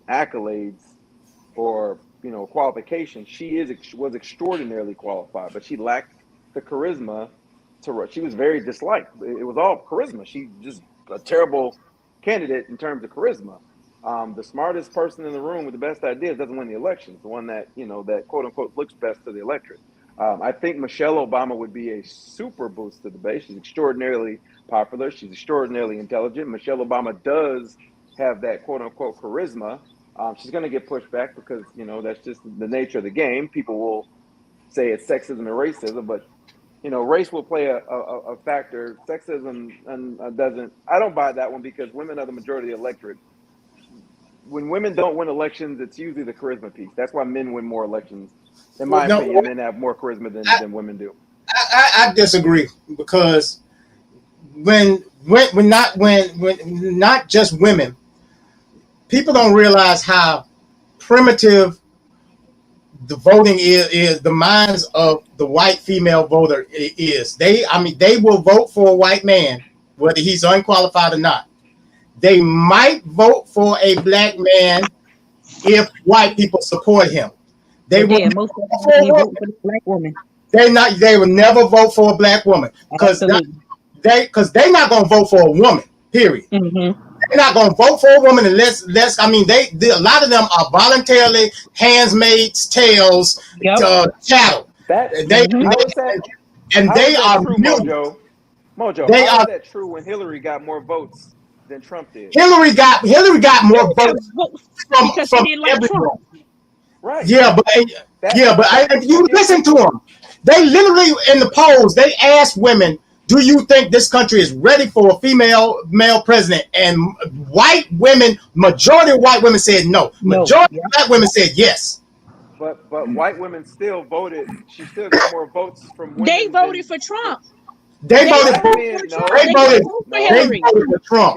accolades or qualifications, she was extraordinarily qualified, but she lacked the charisma she was very disliked. It was all charisma. She's just a terrible candidate in terms of charisma. The smartest person in the room with the best ideas doesn't win the elections. The one that that quote unquote looks best to the electorate. I think Michelle Obama would be a super boost to the base. She's extraordinarily popular. She's extraordinarily intelligent. Michelle Obama does have that quote unquote charisma. She's going to get pushed back because that's just the nature of the game. People will say it's sexism and racism, but race will play a factor. Sexism doesn't. I don't buy that one, because women are the majority of the electorate. When women don't win elections, it's usually the charisma piece. That's why men win more elections. In my opinion, men have more charisma than women do. I disagree, because when not just women, people don't realize how primitive the voting is the minds of the white female voter is. They will vote for a white man, whether he's unqualified or not. They might vote for a Black man if white people support him. They will most of them vote for the Black woman. They will never vote for a Black woman, because they're not going to vote for a woman, period. Mm-hmm. They're not going to vote for a woman unless a lot of them are voluntarily handsmaids, tails, chattel. They are true, Mojo. How is that true when Hillary got more votes than Trump did? Hillary got more votes from because she didn't like everyone. Trump. Right. Yeah, but if you listen to them, they literally in the polls they asked women, "Do you think this country is ready for a male president?" And white women, majority of white women said no. Majority of black women said yes. But white women still voted. She still got more votes from women. They voted for Trump. They voted for Trump.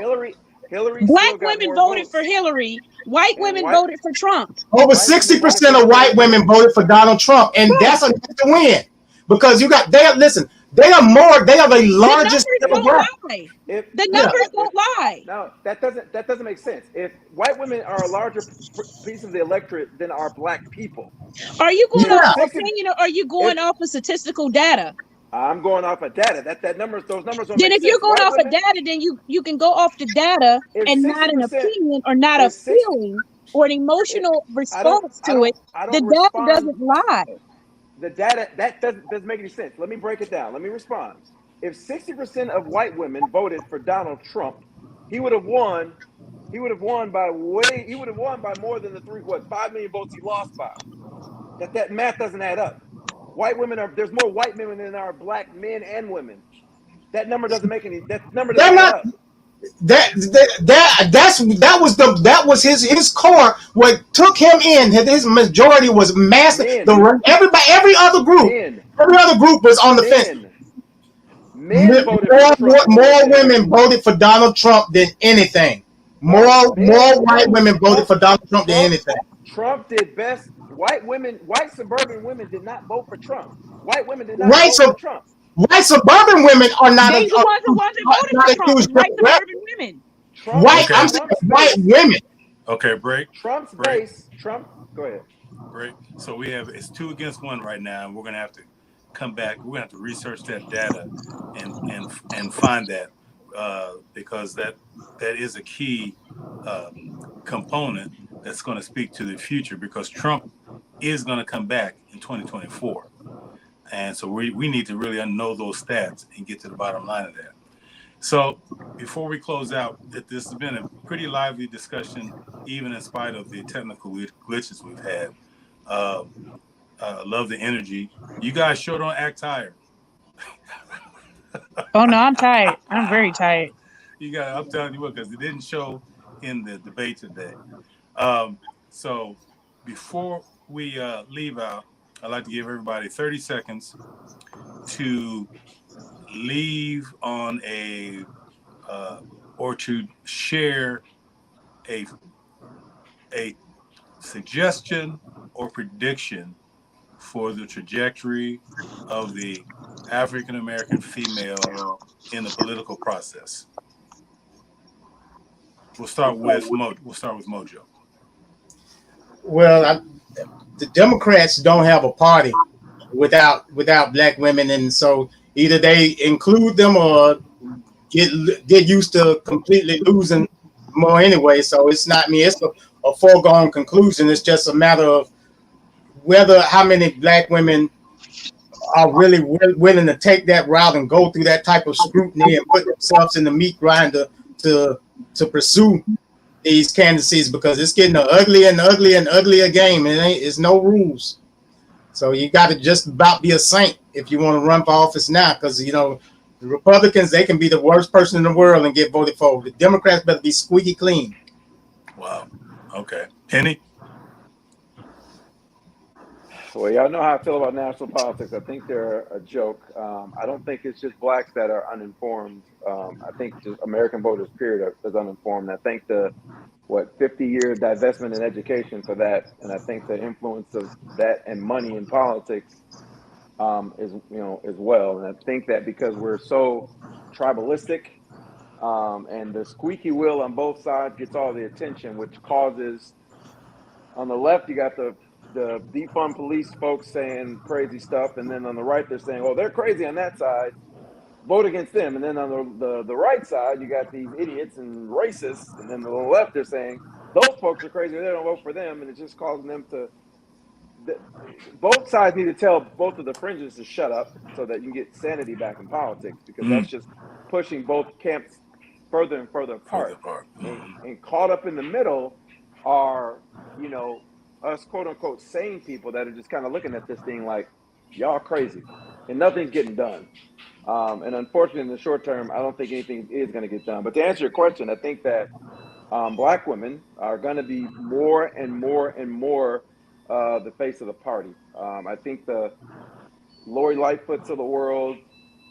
Hillary. Black women voted for Hillary. White women voted for Trump. Over 60% of white women voted for Donald Trump, and that's enough to win because you got they are the largest. The numbers don't lie. No, that doesn't make sense. If white women are a larger piece of the electorate than our black people, are you going off opinion or are you going off of statistical data? I'm going off of data. Those numbers don't then make if sense. You're going off of data, then you can go off the data and not an opinion or not a feeling or an emotional response to it. The data doesn't lie. The data that doesn't make any sense. Let me break it down. Let me respond. If 60% of white women voted for Donald Trump, he would have won. He would have won by more than the 5 million votes he lost by. That math doesn't add up. There's more white women than there are black men and women. That number doesn't add up. That was his core. What took him in, his majority was massive. Every other group was on the fence. More women voted for Donald Trump than anything. More white women voted for Donald Trump than anything. Trump did best. White suburban women did not vote for Trump. White women did not vote for Trump. White suburban women are not. They the ones who wanted to vote for Trump. White suburban women. I'm saying white women. Okay, break. Trump's base. Trump. Go ahead. Break. So it's 2 against 1 right now, and we're gonna have to come back. We're gonna have to research that data and find that because that is a key component that's going to speak to the future because Trump is going to come back in 2024. And so we need to really know those stats and get to the bottom line of that. So before we close out, this has been a pretty lively discussion, even in spite of the technical glitches we've had. Love the energy. You guys sure don't act tired. Oh, no, I'm tired. I'm very tired. I'm telling you what, because it didn't show in the debate today. So before we leave out, I'd like to give everybody 30 seconds to leave on or to share a suggestion or prediction for the trajectory of the African American female in the political process. We'll start with Mojo. Well, the Democrats don't have a party without black women, and so either they include them or get used to completely losing more anyway. So it's not me. It's a foregone conclusion. It's just a matter of how many black women are really willing to take that route and go through that type of scrutiny and put themselves in the meat grinder to pursue these candidacies, because it's getting an uglier and uglier game, and it's no rules. So you got to just about be a saint if you want to run for office now, because the Republicans, they can be the worst person in the world and get voted for. The Democrats better be squeaky clean. Wow. Okay. Penny? Well, y'all know how I feel about national politics. I think they're a joke. I don't think it's just blacks that are uninformed. I think just American voters, period, is uninformed. I think 50-year divestment in education for that, and I think the influence of that and money in politics is well. And I think that because we're so tribalistic, and the squeaky wheel on both sides gets all the attention, which causes, on the left, you got the defund police folks saying crazy stuff, and then on the right they're saying, "Oh, they're crazy on that side, vote against them." And then on the right side you got these idiots and racists, and then on the left they're saying those folks are crazy, they don't vote for them, and it's just causing them to. Both sides need to tell both of the fringes to shut up so that you can get sanity back in politics, because that's just pushing both camps further and further apart. And caught up in the middle are us quote unquote sane people that are just kind of looking at this thing like y'all crazy, and nothing's getting done. And unfortunately, in the short term, I don't think anything is going to get done. But to answer your question, I think that black women are going to be more and more and more the face of the party. I think the Lori Lightfoots of the world,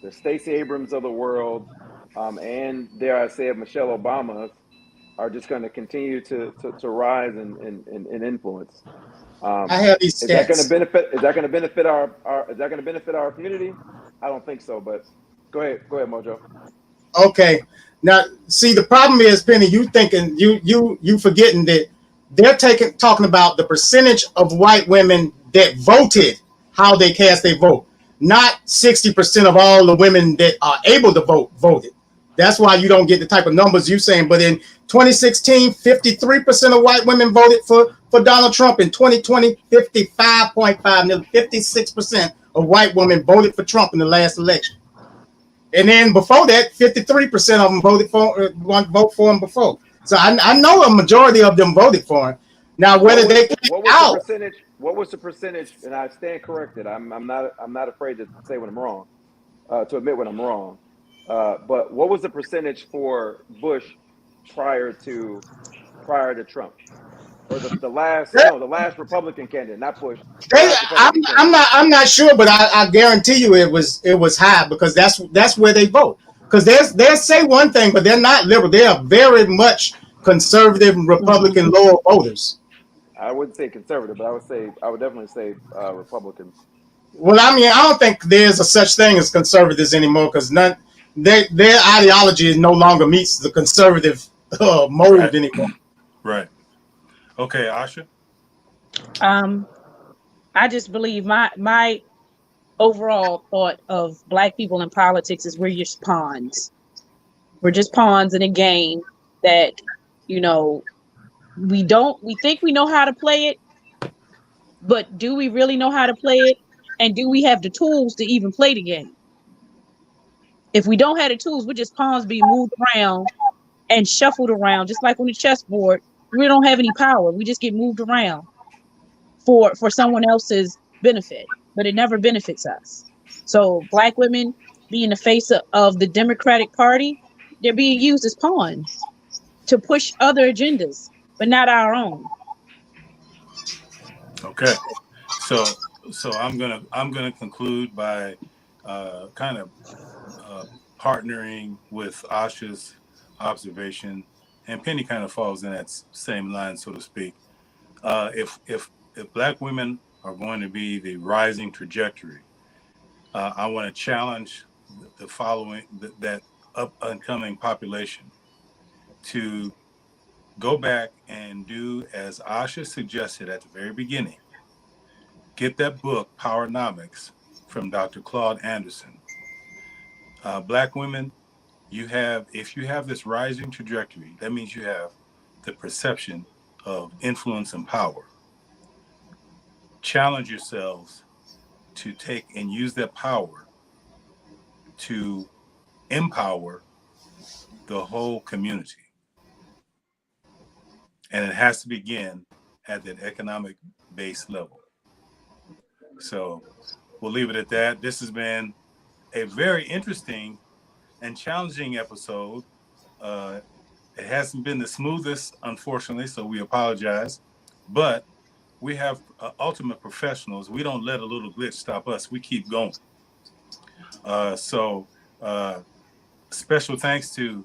the Stacy Abrams of the world, and dare I say it, Michelle Obama are just going to continue to rise and influence. I have these Is that going to stats. benefit? Is that going to benefit our? Is that going to benefit our community? I don't think so. But go ahead, Mojo. Okay. Now, see, the problem is, Penny, you thinking you forgetting that they're talking about the percentage of white women that voted, how they cast their vote, not 60% of all the women that are able to vote voted. That's why you don't get the type of numbers you're saying. But in 2016, 53% of white women voted for Donald Trump. In 2020, 55.5, nearly 56% of white women voted for Trump in the last election. And then before that, 53% of them voted for vote for him before. So I know a majority of them voted for him. Now, whether they came out, What was the percentage? And I stand corrected. I'm not afraid to say when I'm wrong, to admit when I'm wrong. But what was the percentage for Bush prior to Trump, or the last Republican candidate, not Bush, the last Republican candidate? I'm not sure, but I guarantee you it was high, because that's where they vote. Because they'll say one thing, but they're not liberal. They are very much conservative Republican loyal voters. I wouldn't say conservative, but I would definitely say Republican. Well, I mean, I don't think there's a such thing as conservatives anymore, because their ideology no longer meets the conservative mold anymore. Right. Okay, Asha. I just believe my overall thought of black people in politics is we're just pawns. We're just pawns in a game that, you know, we think we know how to play it, but do we really know how to play it? And do we have the tools to even play the game? If we don't have the tools, we're just pawns being moved around and shuffled around, just like on the chessboard. We don't have any power. We just get moved around for someone else's benefit, but it never benefits us. So black women being the face of the Democratic Party, they're being used as pawns to push other agendas, but not our own. Okay, so I'm gonna conclude by kind of partnering with Asha's observation, and Penny kind of falls in that same line, so to speak. If black women are going to be the rising trajectory, I want to challenge the following that upcoming population to go back and do as Asha suggested at the very beginning. Get that book, Powernomics, from Dr. Claude Anderson. Black women, if you have this rising trajectory, that means you have the perception of influence and power. Challenge yourselves to take and use that power to empower the whole community. And it has to begin at that economic base level. So we'll leave it at that. This has been a very interesting and challenging episode. It hasn't been the smoothest, unfortunately, so we apologize. But we have ultimate professionals. We don't let a little glitch stop us. We keep going. Special thanks to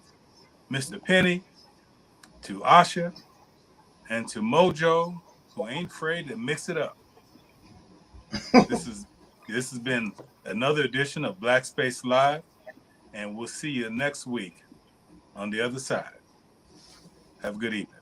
Mr. Penny, to Asha, and to Mojo, who ain't afraid to mix it up. This has been another edition of Black Space Live, and we'll see you next week on the other side. Have a good evening.